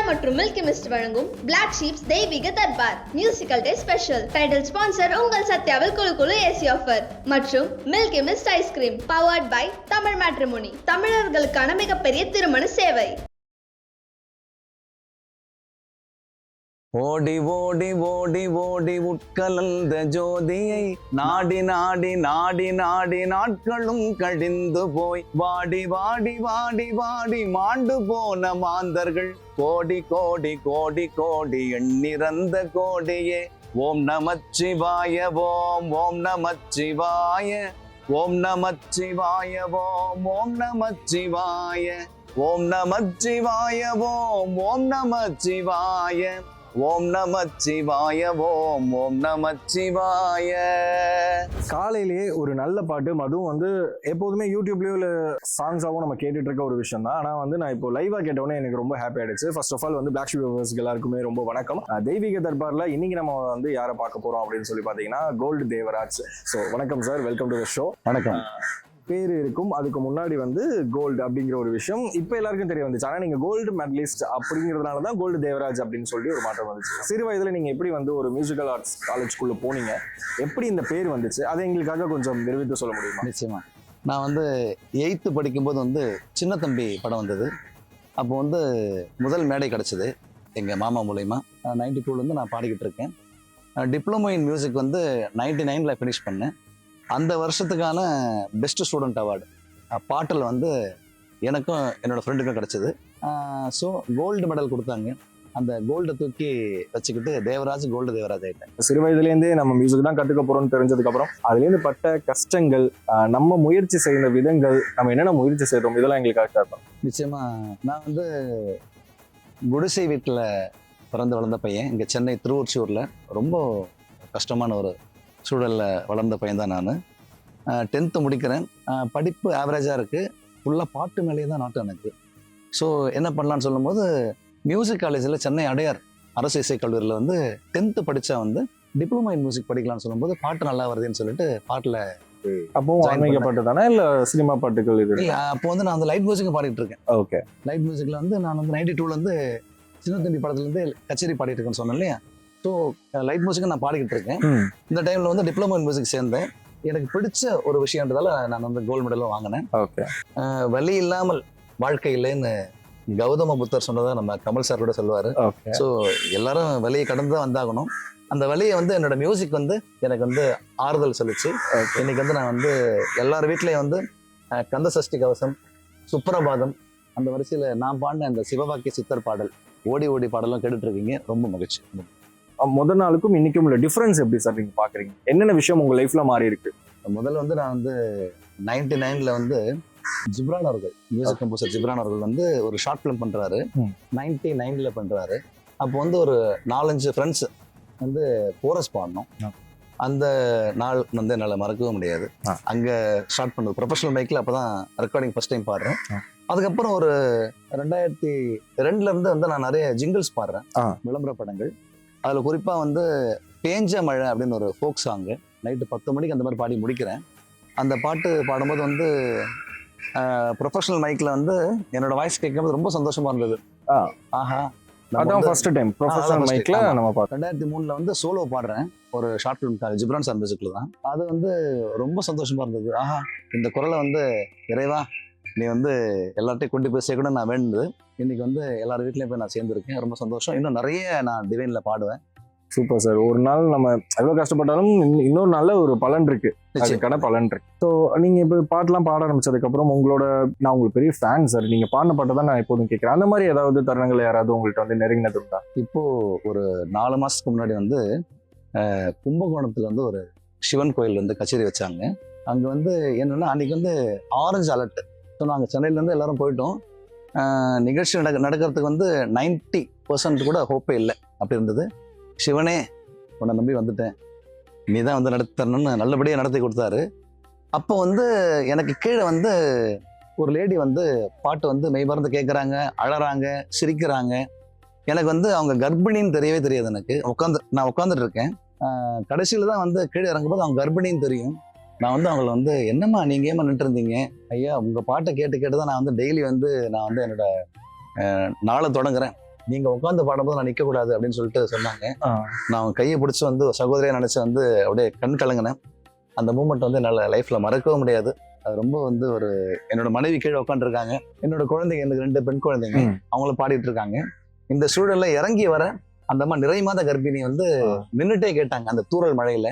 மற்றும் milky mist வழங்கும் black sheeps தெய்வீக தர்பார் musical day special. Title sponsor உங்கள் சத்யாவில் குழு குழு ஏசி ஆஃபர் மற்றும் milky mist ice cream powered by Tamil matrimony, தமிழர்களுக்கான மிகப்பெரிய திருமண சேவை. ஓடி ஓடி ஓடி ஓடி உட்கலந்த ஜோதியை நாடி நாடி நாடி நாடி நாட்களும் கழிந்து போய் வாடி வாடி வாடி வாடி மாண்டு போன மாந்தர்கள் கோடி கோடி கோடி கோடி எண்ணிறந்த கோடியே. ஓம் நமச்சிவாய ஓம் ஓம் நமச்சிவாய ஓம் நமச்சிவாய ஓம் ஓம் நமச்சிவாய ஓம் நமச்சிவாய ஓம் ஓம் நமச்சிவாய ஓம் நமச்சிவாய ஓம் ஓம் நமச்சிவாய. காலையிலேயே ஒரு நல்ல பாட்டு, அதுவும் வந்து எப்போதுமே யூடியூப்லயோ இல்லை சாங்ஸாகவும் நம்ம கேட்டுட்டு இருக்க ஒரு விஷயம் தான். ஆனால் வந்து நான் இப்போ லைவா கேட்டோன்னே எனக்கு ரொம்ப ஹாப்பி ஆயிடுச்சு. ஃபர்ஸ்ட் ஆஃப் ஆல் வந்து பிளாக் ஷீப் வியூவர்ஸ்க்கு எல்லாருக்குமே ரொம்ப வணக்கம். தெய்வீக தர்பார்ல இன்னைக்கு நம்ம வந்து யாரை பார்க்க போறோம் அப்படின்னு சொல்லி பார்த்தீங்கன்னா கோல்டு தேவராஜ். ஸோ வணக்கம் sir, welcome to the show. வணக்கம். பேர் இருக்கும், அதுக்கு முன்னாடி வந்து கோல்டு அப்படிங்கிற ஒரு விஷயம் இப்போ எல்லாருக்கும் தெரிய வந்துச்சு. ஆனால் நீங்கள் கோல்டு மெடலிஸ்ட் அப்படிங்கிறதுனால தான் கோல்டு தேவராஜ் அப்படின்னு சொல்லி ஒரு மாற்றம் வந்துச்சு. சிறு வயதில் நீங்கள் எப்படி வந்து ஒரு மியூசிக்கல் ஆர்ட்ஸ் காலேஜ்குள்ளே போனீங்க, எப்படி இந்த பேர் வந்துச்சு, அதை எங்களுக்காக கொஞ்சம் நிரூபித்து சொல்ல முடியுமா? நிச்சயமா. நான் வந்து 8th படிக்கும்போது வந்து சின்ன தம்பி படம் வந்தது. அப்போ வந்து முதல் மேடை கிடச்சிது எங்கள் மாமா மூலயமா. 92 நான் பாடிக்கிட்டு இருக்கேன். டிப்ளமோ இன் மியூசிக் வந்து 99 ஃபினிஷ் பண்ணேன். அந்த வருஷத்துக்கான பெஸ்ட் ஸ்டூடெண்ட் அவார்டு பாட்டில் வந்து எனக்கும் என்னோடய ஃப்ரெண்டுக்கும் கிடச்சிது. ஸோ கோல்டு மெடல் கொடுத்தாங்க. அந்த கோல்டை தூக்கி வச்சுக்கிட்டு தேவராஜ் கோல்டு தேவராஜ் ஆகிட்டேன். சிறு வயதுலேருந்தே நம்ம மியூசிக் தான் கற்றுக்க போகிறோம்னு தெரிஞ்சதுக்கப்புறம் அதுலேருந்து பட்ட கஷ்டங்கள், நம்ம முயற்சி செய்த விதங்கள், நம்ம என்னென்ன முயற்சி செய்கிறோம், இதெல்லாம் எங்களுக்காக ஷேர் பண்ணோம். நிச்சயமாக. நான் வந்து குடிசை வீட்டில் பிறந்து வளர்ந்த பையன். இங்கே சென்னை திருவொற்றியூரில் ரொம்ப கஷ்டமான ஒரு சூழலில் வளர்ந்த பையன் தான் நான். 10th முடிக்கிறேன். படிப்பு ஆவரேஜாக இருக்குது. ஃபுல்லாக பாட்டு மேலேயே தான் நாட்டம் எனக்கு. ஸோ என்ன பண்ணலான்னு சொல்லும்போது மியூசிக் காலேஜில் சென்னை அடையார் அரசு இசை கல்லூரியில் வந்து 10th படித்தா வந்து டிப்ளமோ இன் மியூசிக் படிக்கலாம்னு சொல்லும்போது பாட்டு நல்லா வருதுன்னு சொல்லிட்டு பாட்டில் அப்போ ஆன்மீக பாட்டு தானே இல்லை சினிமா பாட்டுகள்? இது இல்லை, அப்போ வந்து நான் வந்து லைட் மியூசிக் பாடிட்டு இருக்கேன். ஓகே. லைட் மியூசிக்கில் வந்து நான் வந்து 92 சின்ன தம்பி படத்துலேருந்து கச்சேரி பாடிட்டு இருக்கேன்னு சொன்னேன் இல்லையா. ஸோ லைட் மியூசிக்கை நான் பாடிக்கிட்டு இருக்கேன். இந்த டைமில் வந்து டிப்ளமோ இன் மியூசிக் சேர்ந்தேன். எனக்கு பிடிச்ச ஒரு விஷயன்றதால நான் வந்து கோல்டு மெடலும் வாங்கினேன். ஓகே. வலி இல்லாமல் வாழ்க்கை இல்லைன்னு கௌதம புத்தர் சொன்னதை நம்ம கமல் சார் கூட சொல்லுவார். ஸோ எல்லாரும் வலியை கடந்து தான் வந்தாகணும். அந்த வலியை வந்து என்னோட மியூசிக் வந்து எனக்கு வந்து ஆறுதல் சொல்லிச்சு. இன்னைக்கு வந்து நான் வந்து எல்லார் வீட்லேயும் வந்து கந்த சஷ்டி கவசம், சுப்ரபாதம், அந்த வரிசையில் நான் பாடின அந்த சிவவாக்கிய சித்தர் பாடல், ஓடி ஓடி பாடலும் கேட்டுட்டு இருக்கீங்க. ரொம்ப மகிழ்ச்சி. முதல் நாளுக்கும் இன்னைக்கும் உள்ள டிஃபரன்ஸ் எப்படி சார் நீங்க பாக்குறீங்க? என்னென்ன விஷயம் உங்க லைஃப்ல மாறி இருக்கு? முதல்ல வந்து நான் வந்து 99 வந்து ஜிப்ரான் அவர்கள், மியூசிக் கம்போசர் ஜிப்ரான் அவர்கள் வந்து ஒரு ஷார்ட் ஃபிலிம் பண்றாரு. 99 பண்றாரு. அப்போ வந்து ஒரு 4-5 ஃப்ரெண்ட்ஸ் வந்து கோரஸ் பாடணும். அந்த நாள் வந்து என்னால் மறக்கவும் முடியாது. அங்கே ஸ்டார்ட் பண்ணது ப்ரொஃபஷனல் மைக்கில். அப்போ தான் ரெக்கார்டிங் ஃபர்ஸ்ட் டைம் பாடுறேன். அதுக்கப்புறம் ஒரு 2002 வந்து நான் நிறைய ஜிங்கிள்ஸ் பாடுறேன், விளம்பர படங்கள். அதில் குறிப்பாக வந்து பேஞ்ச மழை அப்படின்னு ஒரு ஃபோக் சாங்கு நைட்டு 10 மணிக்கு அந்த மாதிரி பாடி முடிக்கிறேன். அந்த பாட்டு பாடும்போது வந்து ப்ரொஃபஷனல் மைக்கில் வந்து என்னோட வாய்ஸ் கேட்கும்போது ரொம்ப சந்தோஷமா இருந்தது. ஆஹா, அதான் ஃபர்ஸ்ட் டைம் ப்ரொஃபஷனல் மைக்ல நம்ம பார்த்தோம். 2003 வந்து சோலோ பாடுறேன் ஒரு ஷார்ட் ஃபிலிம் ஜிப்ரான் சார் மியூசிக்கில் தான். அது வந்து ரொம்ப சந்தோஷமா இருந்தது. ஆஹா, இந்த குரலை வந்து இறைவா நீ வந்து எல்லார்ட்டையும் கொண்டு போய் சேர்க்கணும்னு நான் வேண்டுது. இன்னைக்கு வந்து எல்லார் வீட்லையும் போய் நான் சேர்ந்துருக்கேன். ரொம்ப சந்தோஷம். இன்னும் நிறைய நான் டிவைன்ல பாடுவேன். Super sir. ஒரு நாள் நம்ம எவ்வளோ கஷ்டப்பட்டாலும் இன்னொரு நல்ல ஒரு பலன் இருக்கு, அதுக்கான பலன் இருக்கு. ஸோ நீங்க இப்போ பாட்டெல்லாம் பாட ஆரம்பிச்சதுக்கப்புறம் நான் உங்களுக்கு பெரிய ஃபேன் சார். நீங்க பாடின பாட்டை தான் நான் எப்போதும் கேட்குறேன். அந்த மாதிரி ஏதாவது தருணங்கள் யாராவது உங்கள்கிட்ட வந்து நெருங்கினது உண்டா? இப்போ ஒரு 4 மாசத்துக்கு முன்னாடி வந்து கும்பகோணத்துல வந்து ஒரு சிவன் கோயில் வந்து கச்சேரி வச்சாங்க. அங்கே வந்து என்னன்னா அன்னைக்கு வந்து ஆரஞ்சு அலர்ட். ஸோ நாங்கள் சென்னையிலேருந்து எல்லாரும் போயிட்டோம். நிகழ்ச்சி நடக்கிறதுக்கு வந்து 90% கூட ஹோப்பே இல்லை. அப்படி இருந்தது. சிவனே உன்னை நம்பி வந்துட்டேன், நீ தான் வந்து நடத்தி தரணும்னு நல்லபடியாக நடத்தி கொடுத்தாரு. அப்போ வந்து எனக்கு கீழே வந்து ஒரு லேடி வந்து பாட்டு வந்து மெய்மறந்து கேட்குறாங்க, அழறாங்க, சிரிக்கிறாங்க. எனக்கு வந்து அவங்க கர்ப்பிணின்னு தெரியவே தெரியாது. எனக்கு நான் உட்காந்துட்டு இருக்கேன். கடைசியில் தான் வந்து கீழே இறங்கும்போது அவங்க கர்ப்பிணின்னு தெரியும். நான் வந்து அவங்கள வந்து என்னம்மா நீங்கள் ஏமா நின்று இருந்தீங்க? ஐயா உங்கள் பாட்டை கேட்டு கேட்டு தான் நான் வந்து டெய்லி வந்து நான் வந்து என்னோட நாளை தொடங்குறேன். நீங்க உட்காந்து பாடும்போது நான் நிக்க கூடாது அப்படின்னு சொல்லிட்டு சொன்னாங்க. நான் அவங்க கையை பிடிச்சி வந்து சகோதரியா நினைச்சு வந்து அப்படியே கண் கலங்கினேன். அந்த மூமெண்ட் வந்து என்னால லைஃப்ல மறக்கவும் முடியாது. அது ரொம்ப வந்து ஒரு என்னோட மனைவி கீழே உட்காந்துருக்காங்க, என்னோட குழந்தைங்க, எனக்கு 2 பெண் குழந்தைங்க, அவங்களும் பாடிட்டு இருக்காங்க. இந்த சூழல்ல இறங்கி வர அந்த அம்மா நிறை மாத கர்ப்பிணி வந்து நின்றுட்டே கேட்டாங்க அந்த தூறல் மழையில.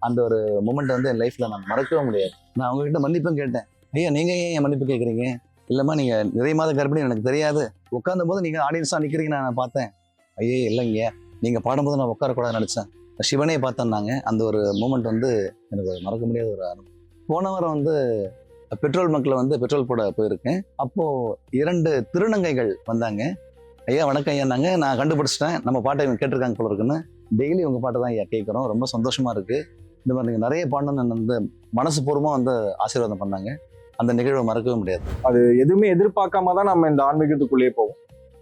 அந்த ஒரு மூமெண்ட் வந்து என் லைஃப்ல நான் மறக்கவும் முடியாது. நான் அவங்க கிட்ட மன்னிப்பும் கேட்டேன். ஐயா நீங்க ஏன் என் மன்னிப்பு கேட்குறீங்க? இல்லம்மா நீங்க நிறை மாத கர்ப்பிணி எனக்கு தெரியாது, உட்கார்ந்த போது நீங்க ஆடியன்ஸா நிக்கிறீங்க நான் பார்த்தேன். ஐயே இல்லைங்க, நீங்க பாடும்போது நான் உட்காரக்கூடாதுன்னு நினைச்சேன், சிவனே பார்த்தேன்னாங்க. அந்த ஒரு மூமெண்ட் வந்து எனக்கு மறக்க முடியாத ஒரு அனுபவம். போன வாரம் வந்து பெட்ரோல் பங்க்ல வந்து பெட்ரோல் போட போயிருக்கேன். அப்போ 2 திருநங்கைகள் வந்தாங்க. ஐயா வணக்கம் ஐயான்னாங்க. நான் கண்டுபிடிச்சிட்டேன் நம்ம பாட்டை இவங்க கேட்டிருக்காங்க போல இருக்குன்னு. டெய்லி உங்க பாட்டை தான் ஐயா கேட்குறோம், ரொம்ப சந்தோஷமா இருக்கு, இந்த மாதிரி நீங்க நிறைய பாடணும்னு வந்து மனசு பூர்வமா வந்து ஆசீர்வாதம் பண்ணாங்க. அந்த நிகழ்வை மறக்கவே முடியாது. அது எதுவுமே எதிர்பார்க்காம தான் நம்ம இந்த ஆன்மீகத்துக்குள்ளேயே போவோம்.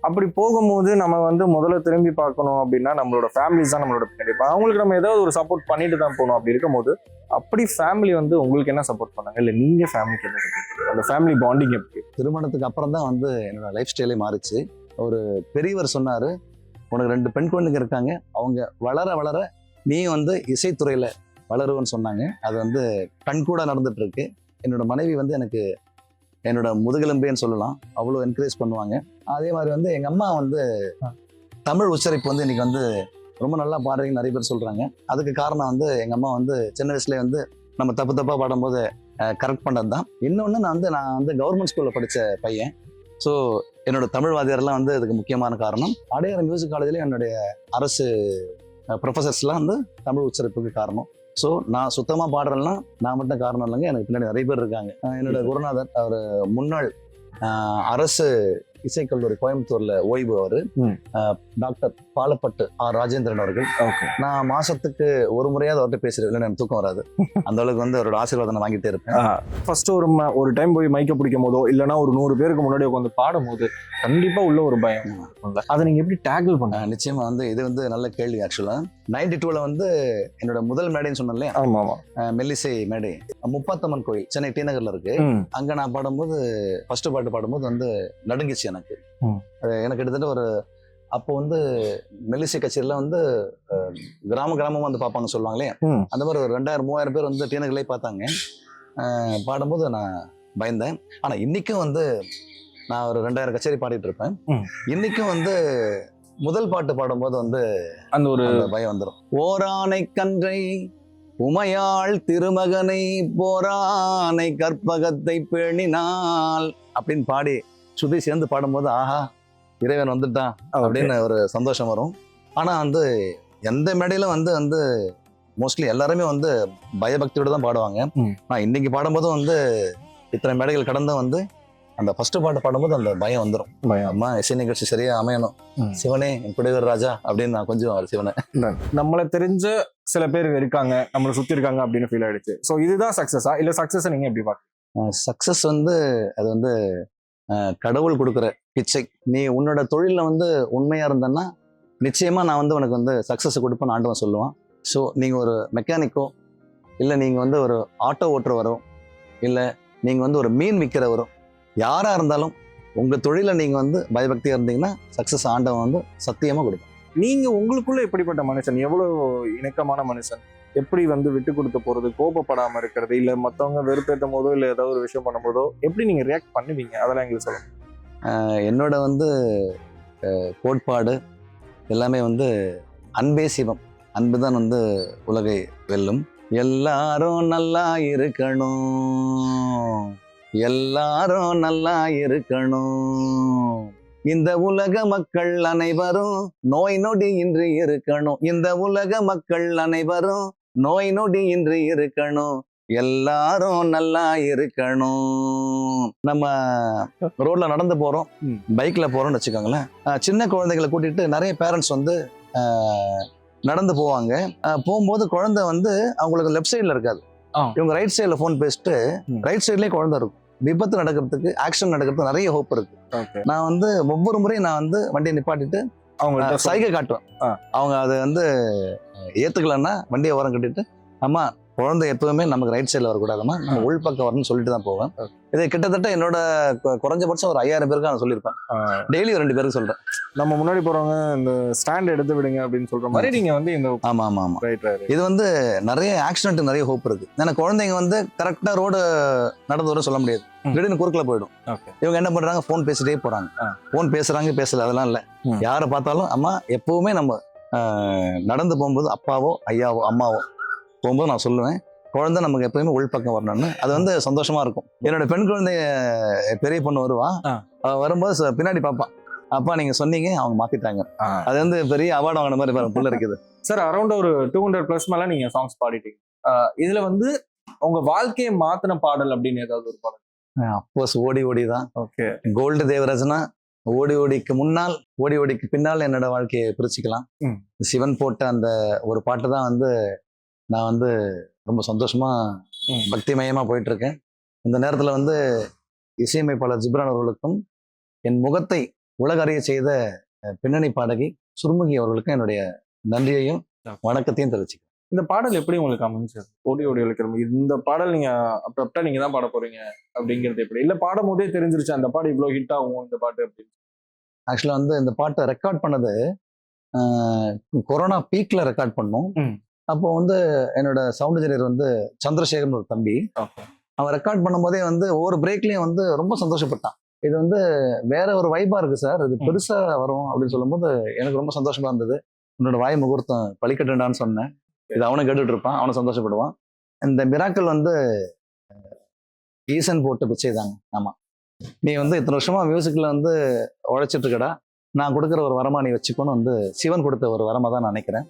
அப்படி போகும்போது நம்ம வந்து முதல்ல திரும்பி பார்க்கணும் அப்படின்னா நம்மளோட ஃபேமிலிஸ் தான் நம்மளோட பின்னாடி. அவங்களுக்கு நம்ம ஏதாவது ஒரு சப்போர்ட் பண்ணிட்டு தான் போகணும். அப்படி இருக்கும்போது அப்படி ஃபேமிலி வந்து உங்களுக்கு என்ன சப்போர்ட் பண்ணாங்க, இல்லை நீங்க ஃபேமிலிக்கு என்ன சப்போர்ட் பண்ணீங்க? அந்த ஃபேமிலி பாண்டிங் எப்படி? திருமணத்துக்கு அப்புறம் தான் வந்து என்னோட லைஃப் ஸ்டைலே மாறிச்சு. ஒரு பெரியவர் சொன்னாரு, உனக்கு 2 பெண் குழந்தைங்க இருக்காங்க, அவங்க வளர வளர நீ வந்து இசைத்துறையில வளருவன்னு சொன்னாங்க. அது வந்து கண்கூட நடந்துட்டு இருக்கு. என்னோட மனைவி வந்து எனக்கு என்னோட முதுகெலும்பேன்னு சொல்லலாம், அவ்வளோ என்கரேஜ் பண்ணுவாங்க. அதே மாதிரி வந்து எங்க அம்மா வந்து தமிழ் உச்சரிப்பு வந்து இன்னைக்கு வந்து ரொம்ப நல்லா பாடுறீங்கன்னு நிறைய பேர் சொல்றாங்க. அதுக்கு காரணம் வந்து எங்க அம்மா வந்து சின்ன வயசுலேயே வந்து நம்ம தப்பா பாடும்போது கரெக்ட் பண்ணது தான். இன்னொன்று நான் வந்து கவர்மெண்ட் ஸ்கூலில் படித்த பையன். ஸோ என்னோட தமிழ் வாத்தியாரெல்லாம் வந்து இதுக்கு முக்கியமான காரணம். அடையாறு மியூசிக் காலேஜ்லேயும் என்னுடைய அரசு ப்ரொஃபஸர்ஸ்லாம் வந்து தமிழ் உச்சரிப்புக்கு காரணம். ஸோ நான் சுத்தமாக பாடுறேன்னா நான் மட்டும் காரணம் இல்லைங்க, எனக்கு பின்னாடி நிறைய பேர் இருக்காங்க. என்னோட குருநாதர் அவர் முன்னாள் அரசு இசைக்கல்லூரி கோயம்புத்தூர்ல ஓய்வு அவர் டாக்டர் பாலப்பட்டு ஆர் ராஜேந்திரன் அவர்கள். நான் மாசத்துக்கு ஒரு முறையாவது அவர்கிட்ட பேசுறேன், இல்லை எனக்கு தூக்கம் வராது. அந்த அளவுக்கு வந்து அவரோட ஆசீர்வாதம் நான் வாங்கிட்டே இருப்பேன். ஃபர்ஸ்ட் ஒரு டைம் போய் மைக்க பிடிக்கும் போதோ இல்லைன்னா ஒரு 100 பேருக்கு முன்னாடி உட்காந்து பாடும் போது கண்டிப்பா உள்ள ஒரு பயம், அதை நீங்க எப்படி டேக்கிள் பண்ண? நிச்சயமா வந்து இது வந்து நல்ல கேள்வி. ஆக்சுவலா 92ல வந்து என்னோட முதல் மேடைன்னு சொன்னேன் இல்லையா, மெல்லிசை மேடை முப்பாத்தம்மன் கோயில் சென்னை டி நகர்ல இருக்கு. அங்க நான் பாடும்போது ஃபர்ஸ்ட் பாட்டு பாடும்போது வந்து நடுங்கிச்சு எனக்கு. எனக்கு கிட்டத்தட்ட ஒரு அப்போ வந்து மெல்லிசை கச்சேரிலாம் வந்து கிராமமா வந்து பார்ப்பாங்க சொல்லுவாங்களே, அந்த மாதிரி ஒரு 2000-3000 பேர் வந்து டி நகர்லயே பார்த்தாங்க. பாடும்போது நான் பயந்தேன். ஆனா இன்னைக்கும் வந்து நான் ஒரு 2000 கச்சேரி பாடிட்டு இருப்பேன். இன்னைக்கும் வந்து முதல் பாட்டு பாடும்போது வந்து அந்த ஒரு பயம் வந்துடும். ஓரானை கன்றை உமையாள் திருமகனை போரானை கற்பகத்தை பேணினாள் அப்படின்னு பாடி சுதி சேர்ந்து பாடும்போது ஆஹா இறைவன் வந்துட்டான் அப்படின்னு ஒரு சந்தோஷம் வரும். ஆனா வந்து எந்த மேடையில வந்து மோஸ்ட்லி எல்லாருமே வந்து பயபக்தியோட தான் பாடுவாங்க. நான் இன்னைக்கு பாடும்போதும் வந்து இத்தனை மேடைகள் கடந்து வந்து அந்த ஃபர்ஸ்ட் பாட்டு பாடும்போது அந்த பயம் வந்துடும். அம்மா இசை நிகழ்ச்சி சரியா அமையணும், சிவனே என் குடிவர் ராஜா அப்படின்னு நான் கொஞ்சம் சிவனை. நம்மளை தெரிஞ்ச சில பேர் இருக்காங்க, நம்மளை சுத்தி இருக்காங்க அப்படின்னு ஃபீல் ஆயிடுச்சு. ஸோ இதுதான் சக்சஸா, இல்ல சக்சஸ் நீங்க எப்படி பாக்குறீங்க? சக்சஸ் வந்து அது வந்து கடவுள் கொடுக்குற பிச்சை. நீ உன்னோட தொழில வந்து உண்மையா இருந்தன்னா நிச்சயமா நான் வந்து உனக்கு வந்து சக்சஸ் கொடுப்பேன்னு ஆண்டவன் சொல்லுவான். ஸோ நீங்க ஒரு மெக்கானிக்கோ, இல்லை நீங்க வந்து ஒரு ஆட்டோ ஓட்டுறவரோ, இல்லை நீங்க வந்து ஒரு மீன் விற்கிறவரோ, யாரா இருந்தாலும் உங்க தொழில நீங்க வந்து பயபக்தியா இருந்தீங்கன்னா சக்சஸ் ஆண்டவன் வந்து சத்தியமா கொடுப்பான். நீங்க உங்களுக்குள்ள எப்படிப்பட்ட மனுஷன், எவ்வளவு இணக்கமான மனுஷன், எப்படி வந்து விட்டு கொடுத்து போறது, கோபப்படாம இருக்கிறது, இல்ல மத்தவங்க வெறுப்பேற்றும் போதோ இல்ல ஏதாவது ஒரு விஷயம் பண்ணும்போதோ எப்படி நீங்க ரியாக்ட் பண்ணுவீங்க, அதெல்லாம் எங்களுக்கு சொல்லுங்க. என்னோட வந்து கோட்பாடு எல்லாமே வந்து அன்பே சிவம், அன்புதான் வந்து உலகை வெல்லும். எல்லாரும் நல்லா இருக்கணும், எல்லாரும் நல்லா இருக்கணும், இந்த உலக மக்கள் அனைவரும் நோய் நொடி இன்றி இருக்கணும், இந்த உலக மக்கள் அனைவரும் நோய் நொடி இன்றி இருக்கணும், எல்லாரும் நல்லா இருக்கணும். நம்ம ரோட்ல நடந்து போறோம், பைக்ல போறோம்னு வச்சுக்கோங்களேன். சின்ன குழந்தைகளை கூட்டிட்டு நிறைய பேரண்ட்ஸ் வந்து நடந்து போவாங்க. போகும்போது குழந்தை வந்து அவங்களுக்கு லெஃப்ட் சைட்ல இருக்காது, இவங்க ரைட் சைட்ல போன் பேசிட்டு ரைட் சைட்லயே குழந்தை இருக்கும். விபத்து நடக்கிறதுக்கு, ஆக்சிடென்ட் நடக்கிறதுக்கு நிறைய ஹோப் இருக்கு. நான் வந்து ஒவ்வொரு முறையும் நான் வந்து வண்டியை நிப்பாட்டிட்டு அவங்க சைகை காட்டுவேன். அவங்க அதை வந்து ஏத்துக்கலன்னா வண்டியை ஓரம் கட்டிட்டு, அம்மா குழந்தை எப்பவுமே நமக்கு ரைட் சைடில் வரக்கூடாதுமா, நம்ம உள் பக்கம் வரணும்னு சொல்லிட்டு தான் போவேன். இது கிட்டத்தட்ட என்னோட குறைஞ்சபட்சம் ஒரு 5000 பேருக்கு நான் சொல்லியிருப்பேன். டெய்லி 2 பேருக்கு சொல்றேன். நம்ம முன்னாடி போறவங்க இந்த ஸ்டாண்ட் எடுத்து விடுங்க அப்படின்னு சொல்ற மாதிரி நீங்க வந்து இந்த ஆமா ஆமா ஆமா ரைட் ரைட் இது வந்து நிறைய ஆக்சிடென்ட், நிறைய ஹோப் இருக்கு. ஏன்னா குழந்தைங்க வந்து கரெக்டா ரோடு நடந்து வர சொல்ல முடியாது, திடீர்னு குறுக்கில் போயிடும். இவங்க என்ன பண்றாங்க, போன் பேசிட்டே போறாங்க. போன் பேசுறாங்க பேசல அதெல்லாம் இல்ல, யாரை பார்த்தாலும் அம்மா எப்பவுமே நம்ம நடந்து போகும்போது அப்பாவோ ஐயாவோ அம்மாவோ போகும்போது நான் சொல்லுவேன், குழந்தை நமக்கு எப்பயுமே உள்பக்கம் வரணும்னு. அது வந்து சந்தோஷமா இருக்கும். என்னோட பெண் குழந்தை பெரிய பொண்ணு வருவா, வரும்போது பின்னாடி பாப்பான், அப்பா நீங்க சொன்னீங்க அவங்க மாத்திட்டாங்க. அது வந்து பெரிய அவார்டு வாங்கின மாதிரி புள்ள இருக்குது. சார் அரௌண்ட் ஒரு 200+ மேல நீங்க சாங்ஸ் பாடிட்டீங்க. இதுல வந்து உங்க வாழ்க்கையை மாத்தின பாடல் அப்படின்னு ஏதாவது ஒரு பாடல்? அப்போஸ் ஓடி ஓடி தான். ஓகே. கோல்டு தேவராஜனா ஓடி ஓடிக்கு முன்னால் ஓடி ஓடிக்கு பின்னால் என்னோட வாழ்க்கையை பிரிச்சுக்கலாம். சிவன் போட்ட அந்த ஒரு பாட்டு தான் வந்து நான் வந்து ரொம்ப சந்தோஷமா பக்திமயமா போயிட்டு இருக்கேன். இந்த நேரத்துல வந்து இசையமைப்பாளர் ஜிப்ரான் அவர்களுக்கும் என் முகத்தை உலக அறிய செய்த பின்னணி பாடகி சுருமுகி அவர்களுக்கும் என்னுடைய நன்றியையும் வணக்கத்தையும் தெரிவிச்சுக்கிறேன். இந்த பாடல் எப்படி உங்களுக்கு அமைஞ்சது? ஓடி ஓடி ஒழிக்கிற இந்த பாடல் நீங்க அப்ப நீங்க தான் பாட போறீங்க அப்படிங்கிறது எப்படி? இல்ல பாடும் போதே தெரிஞ்சிருச்சு அந்த பாட்டு இவ்வளவு ஹிட் ஆகும் இந்த பாட்டு அப்படின்னு? ஆக்சுவலா வந்து இந்த பாட்டை ரெக்கார்ட் பண்ணது கொரோனா பீக்ல ரெக்கார்ட் பண்ணோம். அப்போ வந்து என்னோட சவுண்ட் இன்ஜினியர் வந்து சந்திரசேகர்னு ஒரு தம்பி, அவன் ரெக்கார்ட் பண்ணும்போதே வந்து ஒவ்வொரு பிரேக்லயும் வந்து ரொம்ப சந்தோஷப்பட்டான். இது வந்து வேற ஒரு வைபா இருக்கு சார், இது பெருசா வரும் அப்படின்னு சொல்லும்போது எனக்கு ரொம்ப சந்தோஷமா இருந்தது. உன்னோட வாய் முகூர்த்தம் பழிக்கட்டுண்டான்னு சொன்னேன். இது அவனை கேட்டுட்டு இருப்பான், அவனை சந்தோஷப்படுவான். இந்த மிராக்கள் வந்து ஈசன் போட்டு பிச்சை தாங்க. ஆமா, நீ வந்து இத்தனை வருஷமா மியூசிக்ல வந்து உழைச்சிட்டு இருக்கடா, நான் கொடுக்குற ஒரு வரமா நீ வச்சுக்கோன்னு வந்து சிவன் கொடுத்த ஒரு வரமா தான் நான் நினைக்கிறேன்.